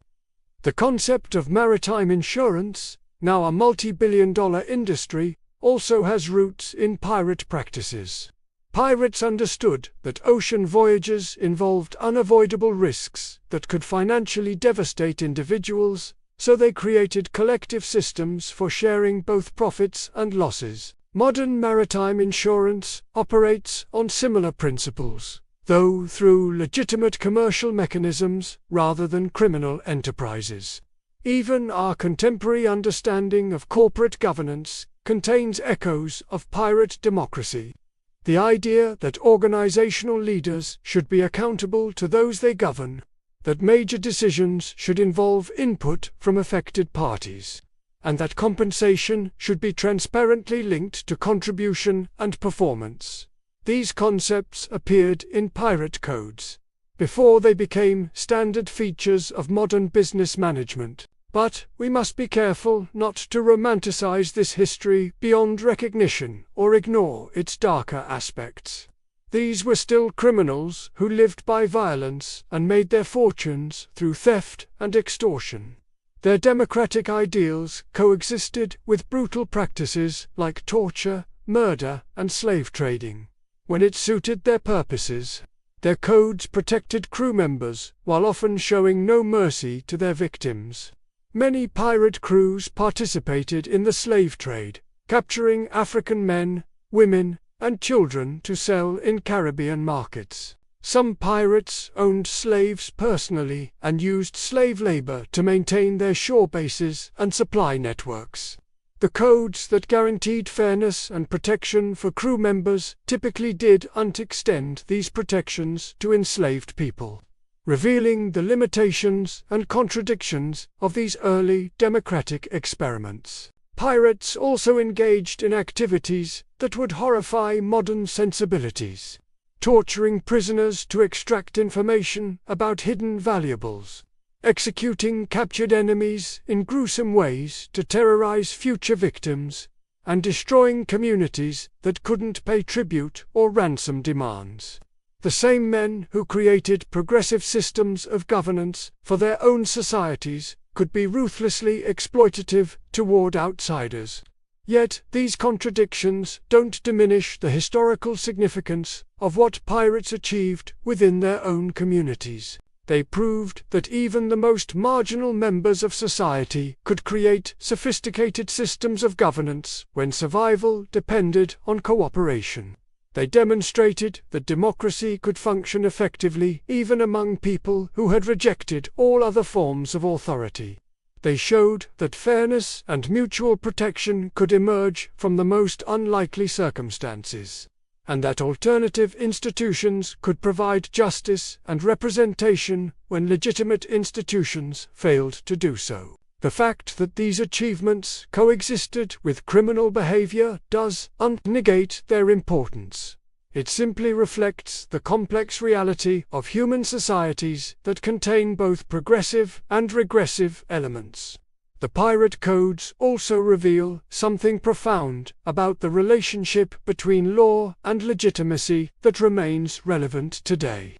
The concept of maritime insurance, now a multi-billion-dollar industry, also has roots in pirate practices. Pirates understood that ocean voyages involved unavoidable risks that could financially devastate individuals, so they created collective systems for sharing both profits and losses. Modern maritime insurance operates on similar principles, though through legitimate commercial mechanisms rather than criminal enterprises. Even our contemporary understanding of corporate governance contains echoes of pirate democracy. The idea that organizational leaders should be accountable to those they govern, that major decisions should involve input from affected parties, and that compensation should be transparently linked to contribution and performance. These concepts appeared in pirate codes before they became standard features of modern business management. But we must be careful not to romanticize this history beyond recognition or ignore its darker aspects. These were still criminals who lived by violence and made their fortunes through theft and extortion. Their democratic ideals coexisted with brutal practices like torture, murder, and slave trading. When it suited their purposes, their codes protected crew members while often showing no mercy to their victims. Many pirate crews participated in the slave trade, capturing African men, women, and children to sell in Caribbean markets. Some pirates owned slaves personally and used slave labor to maintain their shore bases and supply networks. The codes that guaranteed fairness and protection for crew members typically didn't extend these protections to enslaved people, revealing the limitations and contradictions of these early democratic experiments. Pirates also engaged in activities that would horrify modern sensibilities, torturing prisoners to extract information about hidden valuables, executing captured enemies in gruesome ways to terrorize future victims, and destroying communities that couldn't pay tribute or ransom demands. The same men who created progressive systems of governance for their own societies could be ruthlessly exploitative toward outsiders. Yet these contradictions don't diminish the historical significance of what pirates achieved within their own communities. They proved that even the most marginal members of society could create sophisticated systems of governance when survival depended on cooperation. They demonstrated that democracy could function effectively even among people who had rejected all other forms of authority. They showed that fairness and mutual protection could emerge from the most unlikely circumstances, and that alternative institutions could provide justice and representation when legitimate institutions failed to do so. The fact that these achievements coexisted with criminal behavior doesn't negate their importance. It simply reflects the complex reality of human societies that contain both progressive and regressive elements. The pirate codes also reveal something profound about the relationship between law and legitimacy that remains relevant today.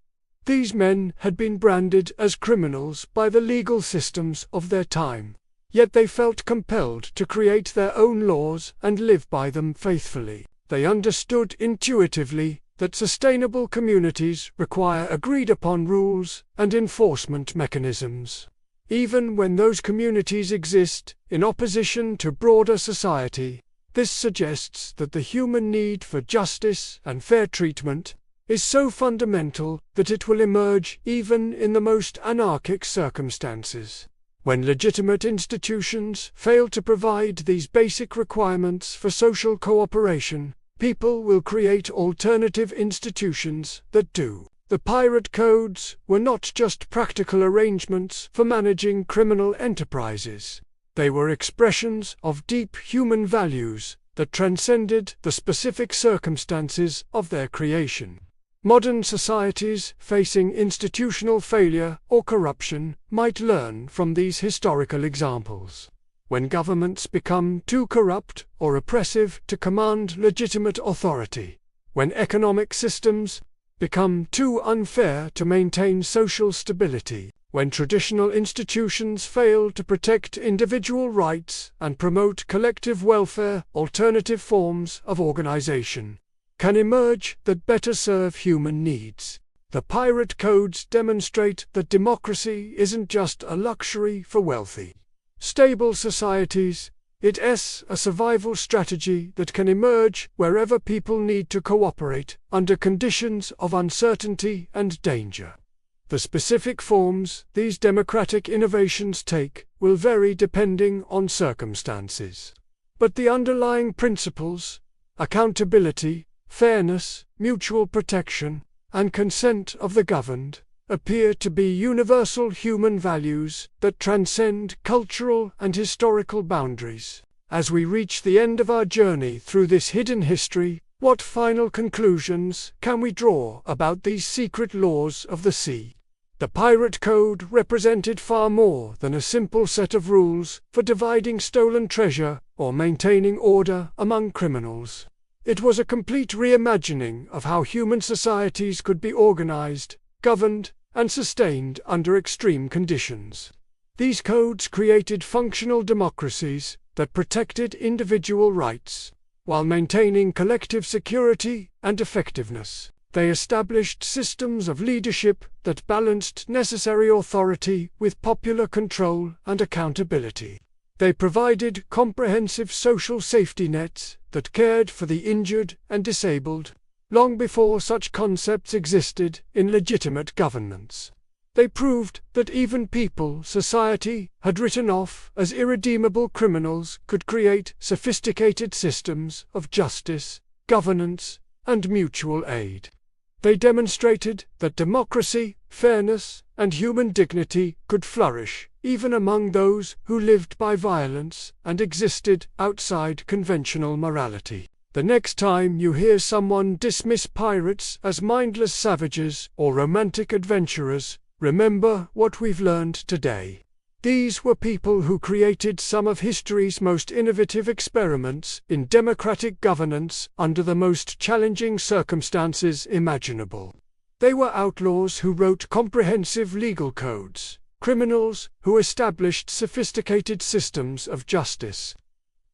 These men had been branded as criminals by the legal systems of their time, yet they felt compelled to create their own laws and live by them faithfully. They understood intuitively that sustainable communities require agreed-upon rules and enforcement mechanisms, even when those communities exist in opposition to broader society. This suggests that the human need for justice and fair treatment is so fundamental that it will emerge even in the most anarchic circumstances. When legitimate institutions fail to provide these basic requirements for social cooperation, people will create alternative institutions that do. The pirate codes were not just practical arrangements for managing criminal enterprises. They were expressions of deep human values that transcended the specific circumstances of their creation. Modern societies facing institutional failure or corruption might learn from these historical examples. When governments become too corrupt or oppressive to command legitimate authority, when economic systems become too unfair to maintain social stability, when traditional institutions fail to protect individual rights and promote collective welfare, alternative forms of organization can emerge that better serve human needs. The pirate codes demonstrate that democracy isn't just a luxury for wealthy, stable societies. It's a survival strategy that can emerge wherever people need to cooperate under conditions of uncertainty and danger. The specific forms these democratic innovations take will vary depending on circumstances. But the underlying principles, accountability, fairness, mutual protection, and consent of the governed, appear to be universal human values that transcend cultural and historical boundaries. As we reach the end of our journey through this hidden history, what final conclusions can we draw about these secret laws of the sea? The pirate code represented far more than a simple set of rules for dividing stolen treasure or maintaining order among criminals. It was a complete reimagining of how human societies could be organized, governed, and sustained under extreme conditions. These codes created functional democracies that protected individual rights, while maintaining collective security and effectiveness. They established systems of leadership that balanced necessary authority with popular control and accountability. They provided comprehensive social safety nets that cared for the injured and disabled, long before such concepts existed in legitimate governments. They proved that even people society had written off as irredeemable criminals could create sophisticated systems of justice, governance, and mutual aid. They demonstrated that democracy, fairness, and human dignity could flourish even among those who lived by violence and existed outside conventional morality. The next time you hear someone dismiss pirates as mindless savages or romantic adventurers, remember what we've learned today. These were people who created some of history's most innovative experiments in democratic governance under the most challenging circumstances imaginable. They were outlaws who wrote comprehensive legal codes, criminals who established sophisticated systems of justice,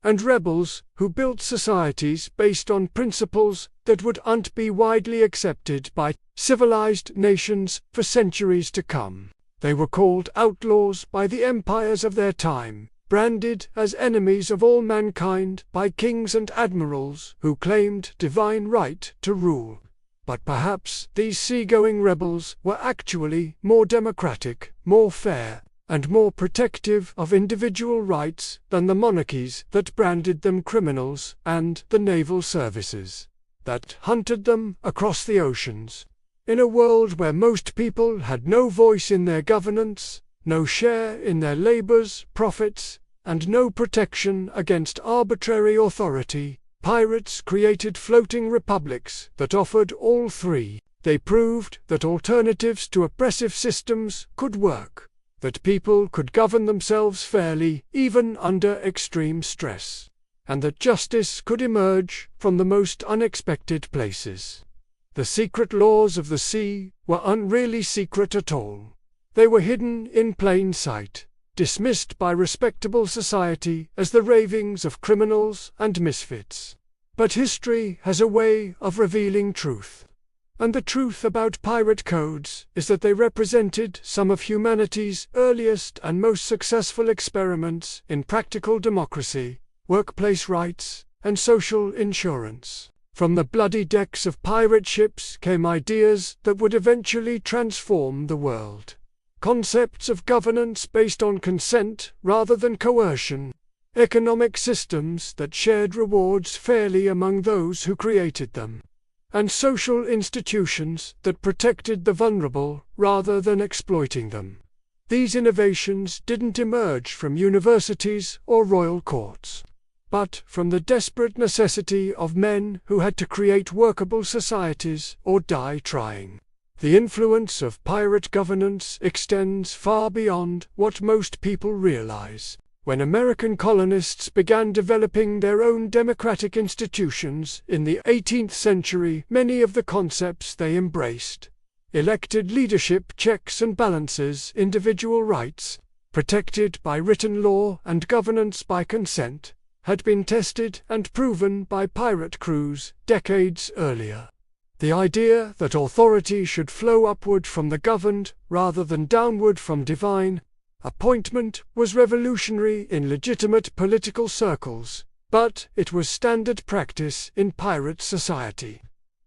and rebels who built societies based on principles that wouldn't be widely accepted by civilized nations for centuries to come. They were called outlaws by the empires of their time, branded as enemies of all mankind by kings and admirals who claimed divine right to rule. But perhaps these seagoing rebels were actually more democratic, more fair, and more protective of individual rights than the monarchies that branded them criminals and the naval services that hunted them across the oceans. In a world where most people had no voice in their governance, no share in their labor's profits, and no protection against arbitrary authority, pirates created floating republics that offered all three. They proved that alternatives to oppressive systems could work, that people could govern themselves fairly even under extreme stress, and that justice could emerge from the most unexpected places. The secret laws of the sea weren't really secret at all. They were hidden in plain sight, dismissed by respectable society as the ravings of criminals and misfits. But history has a way of revealing truth. And the truth about pirate codes is that they represented some of humanity's earliest and most successful experiments in practical democracy, workplace rights, and social insurance. From the bloody decks of pirate ships came ideas that would eventually transform the world. Concepts of governance based on consent rather than coercion. Economic systems that shared rewards fairly among those who created them. And social institutions that protected the vulnerable rather than exploiting them. These innovations didn't emerge from universities or royal courts, but from the desperate necessity of men who had to create workable societies or die trying. The influence of pirate governance extends far beyond what most people realize. When American colonists began developing their own democratic institutions in the 18th century, many of the concepts they embraced, elected leadership, checks and balances, individual rights, protected by written law and governance by consent, had been tested and proven by pirate crews decades earlier. The idea that authority should flow upward from the governed rather than downward from divine appointment was revolutionary in legitimate political circles, but it was standard practice in pirate society.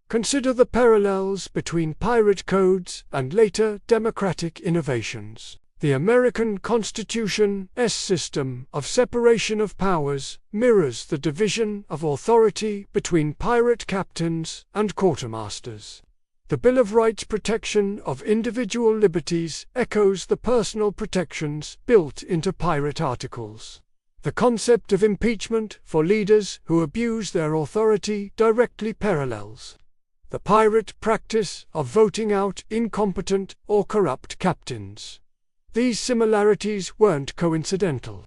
Consider the parallels between pirate codes and later democratic innovations. The American Constitution's system of separation of powers mirrors the division of authority between pirate captains and quartermasters. The Bill of Rights' protection of individual liberties echoes the personal protections built into pirate articles. The concept of impeachment for leaders who abuse their authority directly parallels the pirate practice of voting out incompetent or corrupt captains. These similarities weren't coincidental.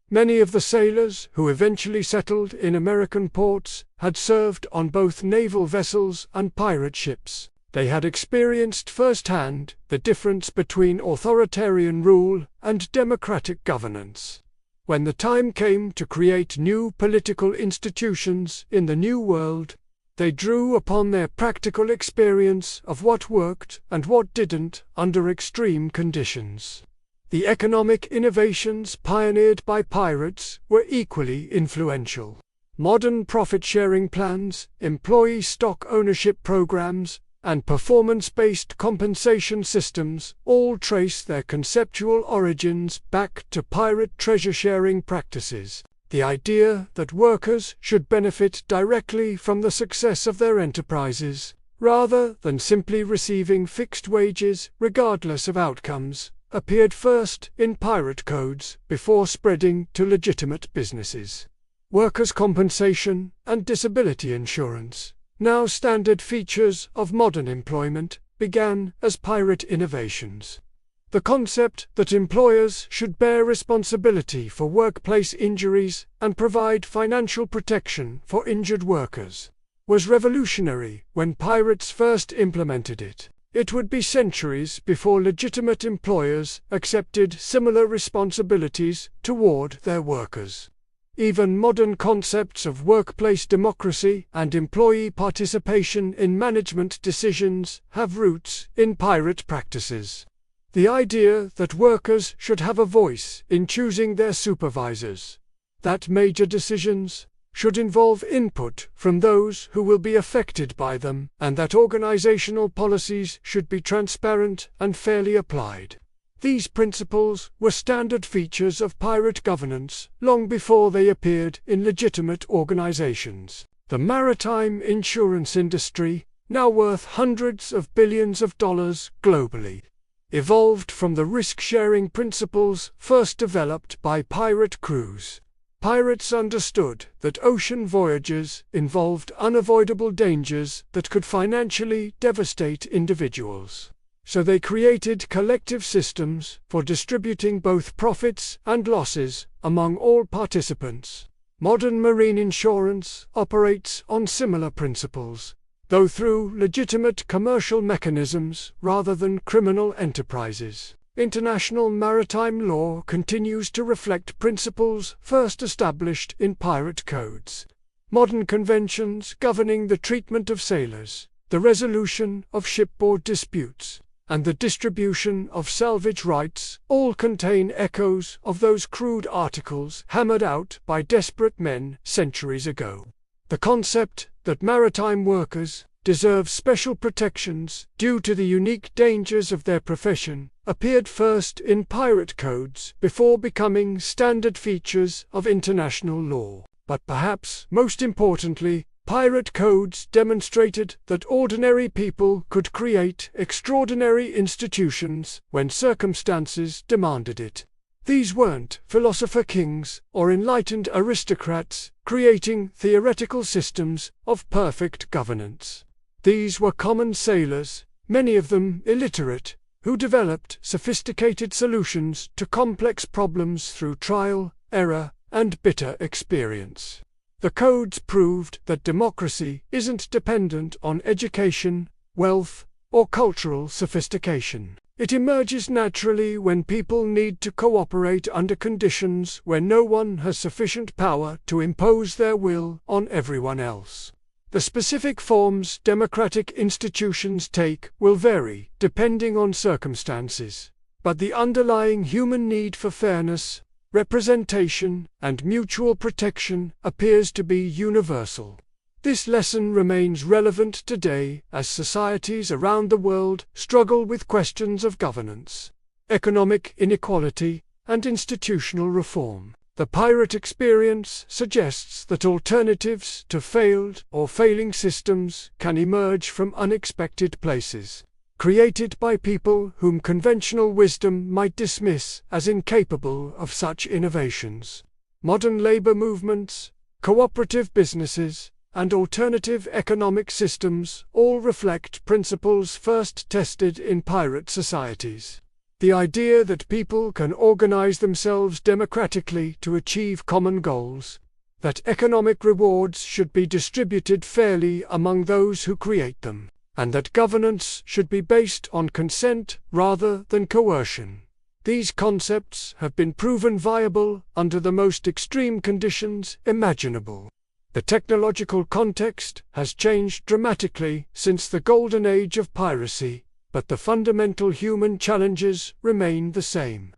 Many of the sailors who eventually settled in American ports had served on both naval vessels and pirate ships. They had experienced firsthand the difference between authoritarian rule and democratic governance. When the time came to create new political institutions in the New World, they drew upon their practical experience of what worked and what didn't under extreme conditions. The economic innovations pioneered by pirates were equally influential. Modern profit-sharing plans, employee stock ownership programs, and performance-based compensation systems all trace their conceptual origins back to pirate treasure-sharing practices. The idea that workers should benefit directly from the success of their enterprises, rather than simply receiving fixed wages regardless of outcomes, appeared first in pirate codes before spreading to legitimate businesses. Workers' compensation and disability insurance, now standard features of modern employment, began as pirate innovations. The concept that employers should bear responsibility for workplace injuries and provide financial protection for injured workers was revolutionary when pirates first implemented it. It would be centuries before legitimate employers accepted similar responsibilities toward their workers. Even modern concepts of workplace democracy and employee participation in management decisions have roots in pirate practices. The idea that workers should have a voice in choosing their supervisors, that major decisions should involve input from those who will be affected by them, and that organizational policies should be transparent and fairly applied. These principles were standard features of pirate governance long before they appeared in legitimate organizations. The maritime insurance industry, now worth hundreds of billions of dollars globally, evolved from the risk-sharing principles first developed by pirate crews. Pirates understood that ocean voyages involved unavoidable dangers that could financially devastate individuals. So they created collective systems for distributing both profits and losses among all participants. Modern marine insurance operates on similar principles, though through legitimate commercial mechanisms rather than criminal enterprises. International maritime law continues to reflect principles first established in pirate codes. Modern conventions governing the treatment of sailors, the resolution of shipboard disputes, and the distribution of salvage rights all contain echoes of those crude articles hammered out by desperate men centuries ago. The concept that maritime workers deserve special protections due to the unique dangers of their profession appeared first in pirate codes before becoming standard features of international law. But perhaps most importantly, pirate codes demonstrated that ordinary people could create extraordinary institutions when circumstances demanded it. These weren't philosopher kings or enlightened aristocrats creating theoretical systems of perfect governance. These were common sailors, many of them illiterate, who developed sophisticated solutions to complex problems through trial, error, and bitter experience. The codes proved that democracy isn't dependent on education, wealth, or cultural sophistication. It emerges naturally when people need to cooperate under conditions where no one has sufficient power to impose their will on everyone else. The specific forms democratic institutions take will vary depending on circumstances, but the underlying human need for fairness, representation, and mutual protection appears to be universal. This lesson remains relevant today as societies around the world struggle with questions of governance, economic inequality, and institutional reform. The pirate experience suggests that alternatives to failed or failing systems can emerge from unexpected places, created by people whom conventional wisdom might dismiss as incapable of such innovations. Modern labor movements, cooperative businesses, and alternative economic systems all reflect principles first tested in pirate societies. The idea that people can organize themselves democratically to achieve common goals, that economic rewards should be distributed fairly among those who create them, and that governance should be based on consent rather than coercion. These concepts have been proven viable under the most extreme conditions imaginable. The technological context has changed dramatically since the golden age of piracy, but the fundamental human challenges remain the same.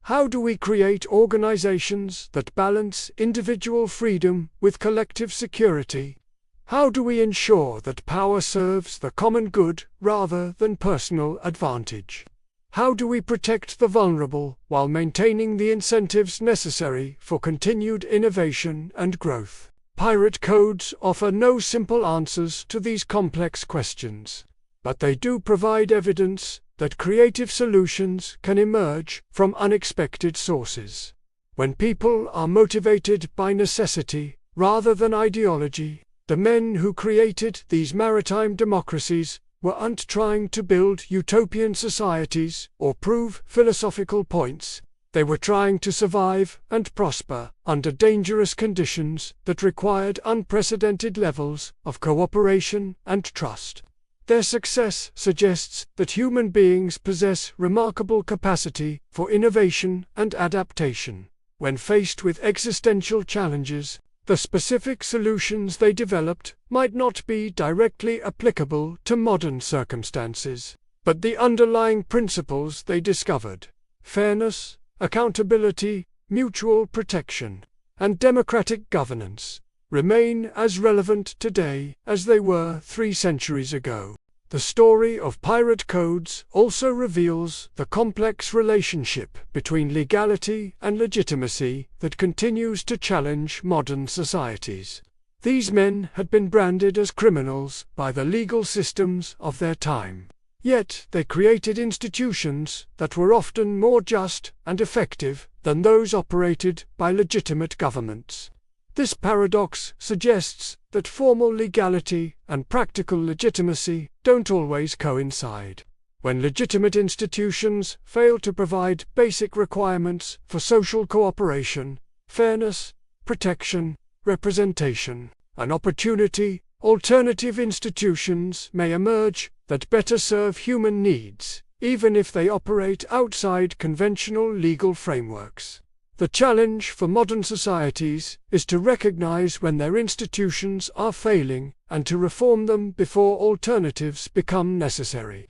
How do we create organizations that balance individual freedom with collective security? How do we ensure that power serves the common good rather than personal advantage? How do we protect the vulnerable while maintaining the incentives necessary for continued innovation and growth? Pirate codes offer no simple answers to these complex questions, but they do provide evidence that creative solutions can emerge from unexpected sources. When people are motivated by necessity rather than ideology, the men who created these maritime democracies weren't trying to build utopian societies or prove philosophical points. They were trying to survive and prosper under dangerous conditions that required unprecedented levels of cooperation and trust. Their success suggests that human beings possess remarkable capacity for innovation and adaptation. When faced with existential challenges, the specific solutions they developed might not be directly applicable to modern circumstances, but the underlying principles they discovered, fairness, accountability, mutual protection, and democratic governance, remain as relevant today as they were 3 centuries ago. The story of pirate codes also reveals the complex relationship between legality and legitimacy that continues to challenge modern societies. These men had been branded as criminals by the legal systems of their time. Yet they created institutions that were often more just and effective than those operated by legitimate governments. This paradox suggests that formal legality and practical legitimacy don't always coincide. When legitimate institutions fail to provide basic requirements for social cooperation, fairness, protection, representation, and opportunity, alternative institutions may emerge that better serve human needs, even if they operate outside conventional legal frameworks. The challenge for modern societies is to recognize when their institutions are failing and to reform them before alternatives become necessary.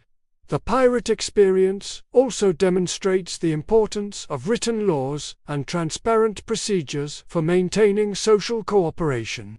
The pirate experience also demonstrates the importance of written laws and transparent procedures for maintaining social cooperation.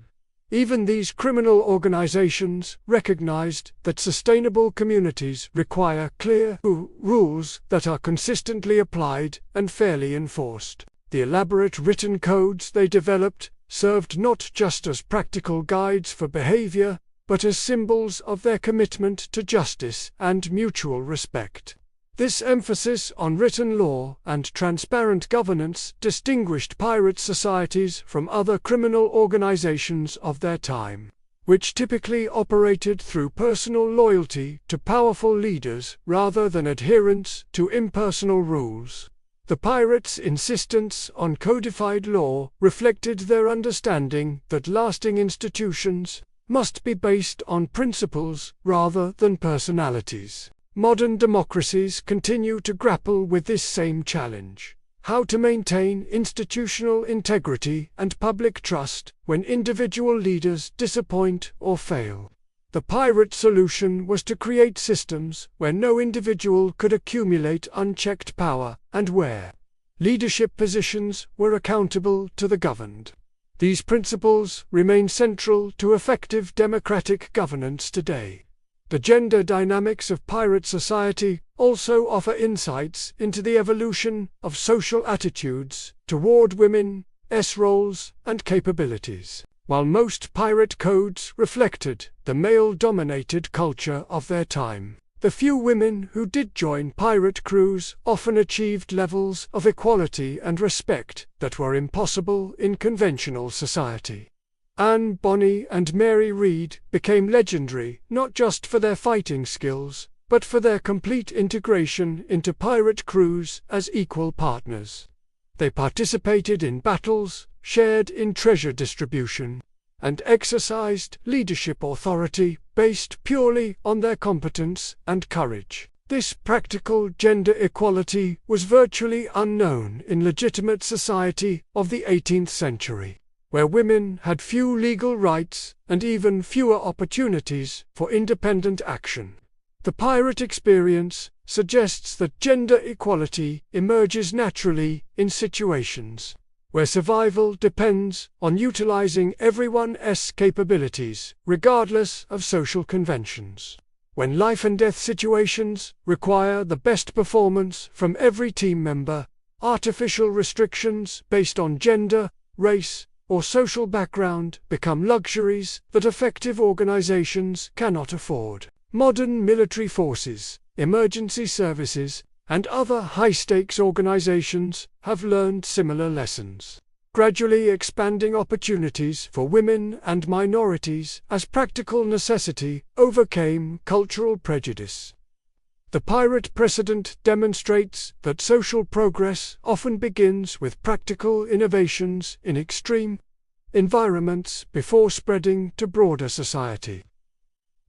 Even these criminal organizations recognized that sustainable communities require clear rules that are consistently applied and fairly enforced. The elaborate written codes they developed served not just as practical guides for behavior, but as symbols of their commitment to justice and mutual respect. This emphasis on written law and transparent governance distinguished pirate societies from other criminal organizations of their time, which typically operated through personal loyalty to powerful leaders rather than adherence to impersonal rules. The pirates' insistence on codified law reflected their understanding that lasting institutions must be based on principles rather than personalities. Modern democracies continue to grapple with this same challenge: how to maintain institutional integrity and public trust when individual leaders disappoint or fail. The pirate solution was to create systems where no individual could accumulate unchecked power and where leadership positions were accountable to the governed. These principles remain central to effective democratic governance today. The gender dynamics of pirate society also offer insights into the evolution of social attitudes toward women's roles and capabilities. While most pirate codes reflected the male-dominated culture of their time, the few women who did join pirate crews often achieved levels of equality and respect that were impossible in conventional society. Anne Bonny and Mary Read became legendary not just for their fighting skills, but for their complete integration into pirate crews as equal partners. They participated in battles, shared in treasure distribution, and exercised leadership authority based purely on their competence and courage. This practical gender equality was virtually unknown in legitimate society of the 18th century, where women had few legal rights and even fewer opportunities for independent action. The pirate experience suggests that gender equality emerges naturally in situations where survival depends on utilizing everyone's capabilities, regardless of social conventions. When life and death situations require the best performance from every team member, artificial restrictions based on gender, race, or social background become luxuries that effective organizations cannot afford. Modern military forces, emergency services, and other high-stakes organizations have learned similar lessons, gradually expanding opportunities for women and minorities as practical necessity overcame cultural prejudice. The pirate precedent demonstrates that social progress often begins with practical innovations in extreme environments before spreading to broader society.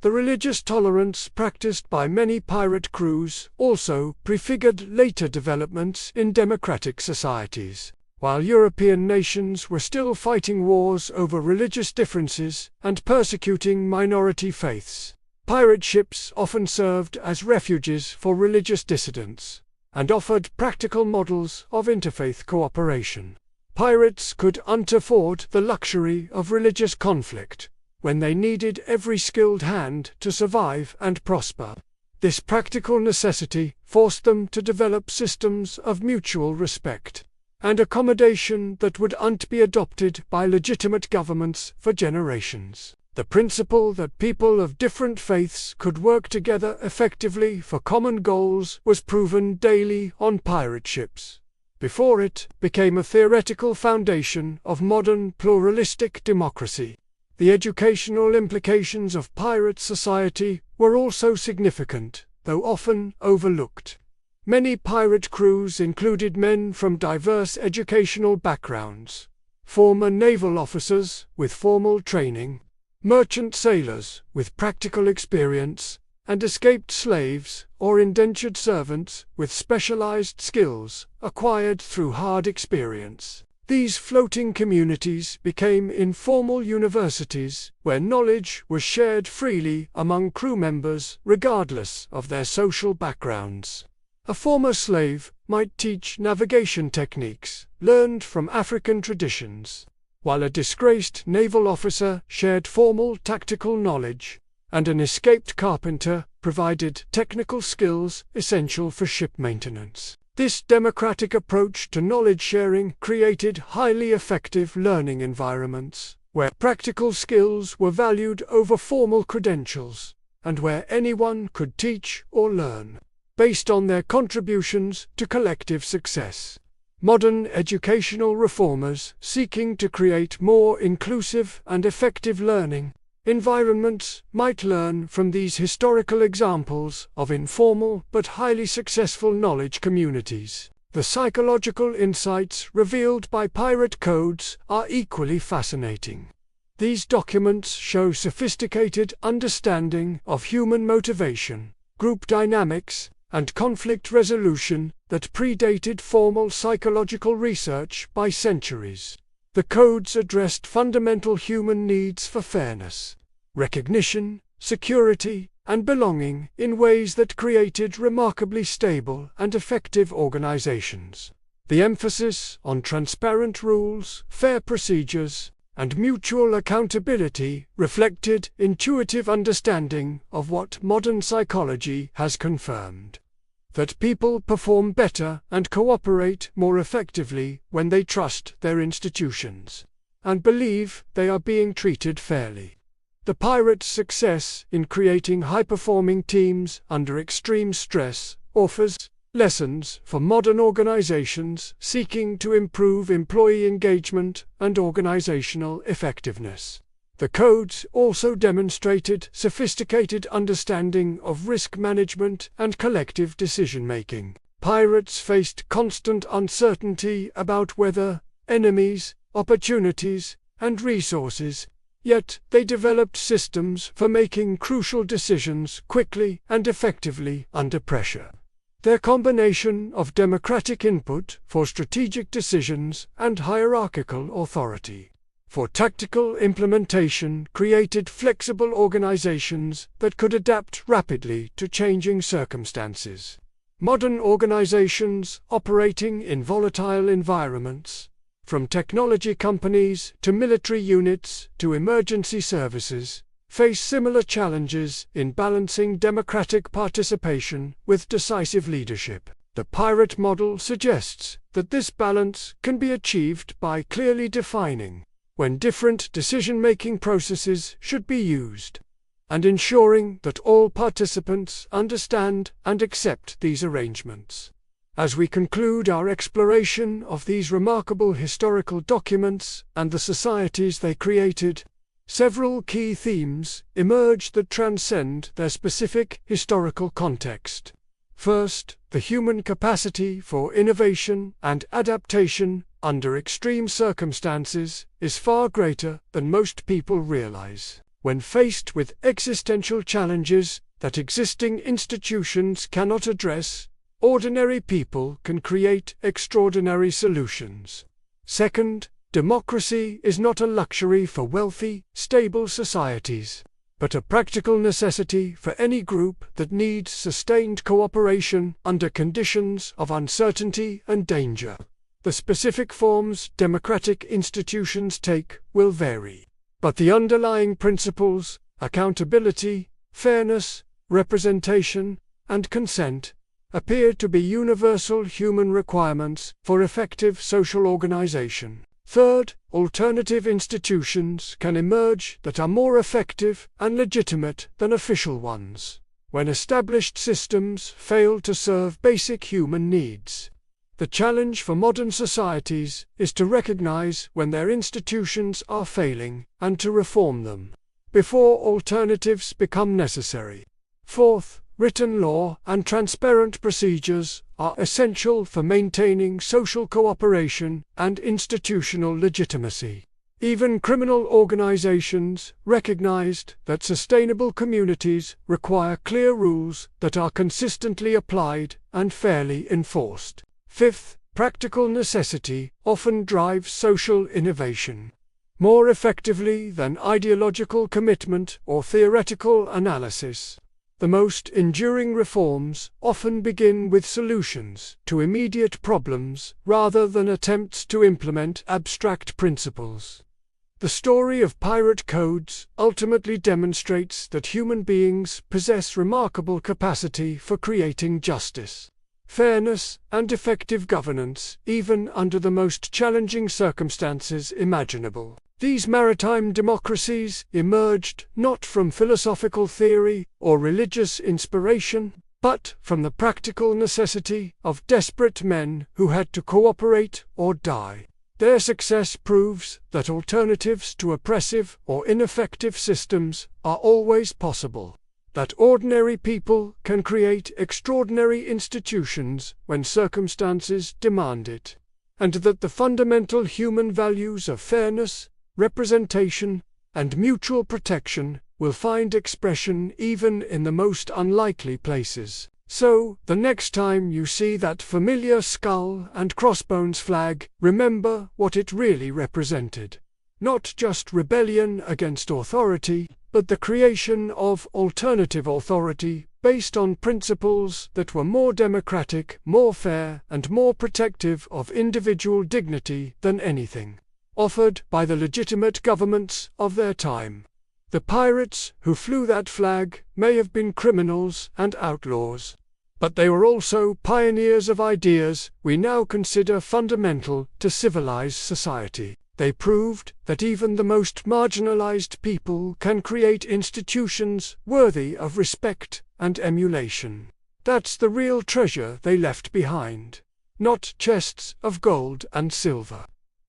The religious tolerance practiced by many pirate crews also prefigured later developments in democratic societies. While European nations were still fighting wars over religious differences and persecuting minority faiths, pirate ships often served as refuges for religious dissidents and offered practical models of interfaith cooperation. Pirates could afford the luxury of religious conflict when they needed every skilled hand to survive and prosper. This practical necessity forced them to develop systems of mutual respect and accommodation that would be adopted by legitimate governments for generations. The principle that people of different faiths could work together effectively for common goals was proven daily on pirate ships, before it became a theoretical foundation of modern pluralistic democracy. The educational implications of pirate society were also significant, though often overlooked. Many pirate crews included men from diverse educational backgrounds, former naval officers with formal training, merchant sailors with practical experience, and escaped slaves or indentured servants with specialized skills acquired through hard experience. These floating communities became informal universities where knowledge was shared freely among crew members regardless of their social backgrounds. A former slave might teach navigation techniques learned from African traditions, while a disgraced naval officer shared formal tactical knowledge, and an escaped carpenter provided technical skills essential for ship maintenance. This democratic approach to knowledge sharing created highly effective learning environments, where practical skills were valued over formal credentials, and where anyone could teach or learn, based on their contributions to collective success. Modern educational reformers seeking to create more inclusive and effective learning environments might learn from these historical examples of informal but highly successful knowledge communities. The psychological insights revealed by pirate codes are equally fascinating. These documents show sophisticated understanding of human motivation, group dynamics, and conflict resolution that predated formal psychological research by centuries. The codes addressed fundamental human needs for fairness, recognition, security, and belonging in ways that created remarkably stable and effective organizations. The emphasis on transparent rules, fair procedures, and mutual accountability reflected intuitive understanding of what modern psychology has confirmed: that people perform better and cooperate more effectively when they trust their institutions and believe they are being treated fairly. The pirates' success in creating high-performing teams under extreme stress offers lessons for modern organizations seeking to improve employee engagement and organizational effectiveness. The codes also demonstrated sophisticated understanding of risk management and collective decision-making. Pirates faced constant uncertainty about weather, enemies, opportunities, and resources, yet they developed systems for making crucial decisions quickly and effectively under pressure. Their combination of democratic input for strategic decisions and hierarchical authority for tactical implementation created flexible organizations that could adapt rapidly to changing circumstances. Modern organizations operating in volatile environments, from technology companies to military units to emergency services, face similar challenges in balancing democratic participation with decisive leadership. The pirate model suggests that this balance can be achieved by clearly defining when different decision-making processes should be used, and ensuring that all participants understand and accept these arrangements. As we conclude our exploration of these remarkable historical documents and the societies they created, several key themes emerge that transcend their specific historical context. First, the human capacity for innovation and adaptation under extreme circumstances is far greater than most people realize. When faced with existential challenges that existing institutions cannot address, ordinary people can create extraordinary solutions. Second, democracy is not a luxury for wealthy, stable societies, but a practical necessity for any group that needs sustained cooperation under conditions of uncertainty and danger. The specific forms democratic institutions take will vary, but the underlying principles, accountability, fairness, representation, and consent, appear to be universal human requirements for effective social organization. Third, alternative institutions can emerge that are more effective and legitimate than official ones, when established systems fail to serve basic human needs. The challenge for modern societies is to recognize when their institutions are failing and to reform them before alternatives become necessary. Fourth, written law and transparent procedures are essential for maintaining social cooperation and institutional legitimacy. Even criminal organizations recognized that sustainable communities require clear rules that are consistently applied and fairly enforced. Fifth, practical necessity often drives social innovation more effectively than ideological commitment or theoretical analysis. The most enduring reforms often begin with solutions to immediate problems rather than attempts to implement abstract principles. The story of pirate codes ultimately demonstrates that human beings possess remarkable capacity for creating justice, fairness, and effective governance, even under the most challenging circumstances imaginable. These maritime democracies emerged not from philosophical theory or religious inspiration, but from the practical necessity of desperate men who had to cooperate or die. Their success proves that alternatives to oppressive or ineffective systems are always possible, that ordinary people can create extraordinary institutions when circumstances demand it, and that the fundamental human values of fairness, representation, and mutual protection will find expression even in the most unlikely places. So, the next time you see that familiar skull and crossbones flag, remember what it really represented. Not just rebellion against authority, but the creation of alternative authority based on principles that were more democratic, more fair, and more protective of individual dignity than anything offered by the legitimate governments of their time. The pirates who flew that flag may have been criminals and outlaws, but they were also pioneers of ideas we now consider fundamental to civilized society. They proved that even the most marginalized people can create institutions worthy of respect and emulation. That's the real treasure they left behind, not chests of gold and silver,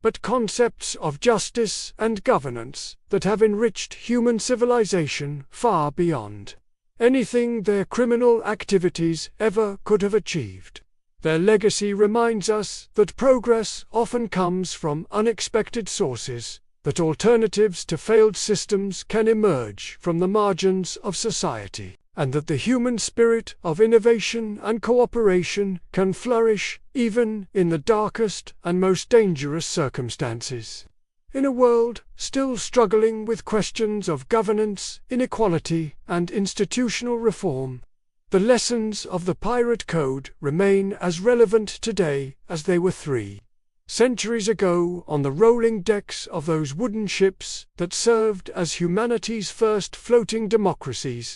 but concepts of justice and governance that have enriched human civilization far beyond anything their criminal activities ever could have achieved. Their legacy reminds us that progress often comes from unexpected sources, that alternatives to failed systems can emerge from the margins of society, and that the human spirit of innovation and cooperation can flourish even in the darkest and most dangerous circumstances. In a world still struggling with questions of governance, inequality, and institutional reform, the lessons of the Pirate Code remain as relevant today as they were 3 centuries ago on the rolling decks of those wooden ships that served as humanity's first floating democracies.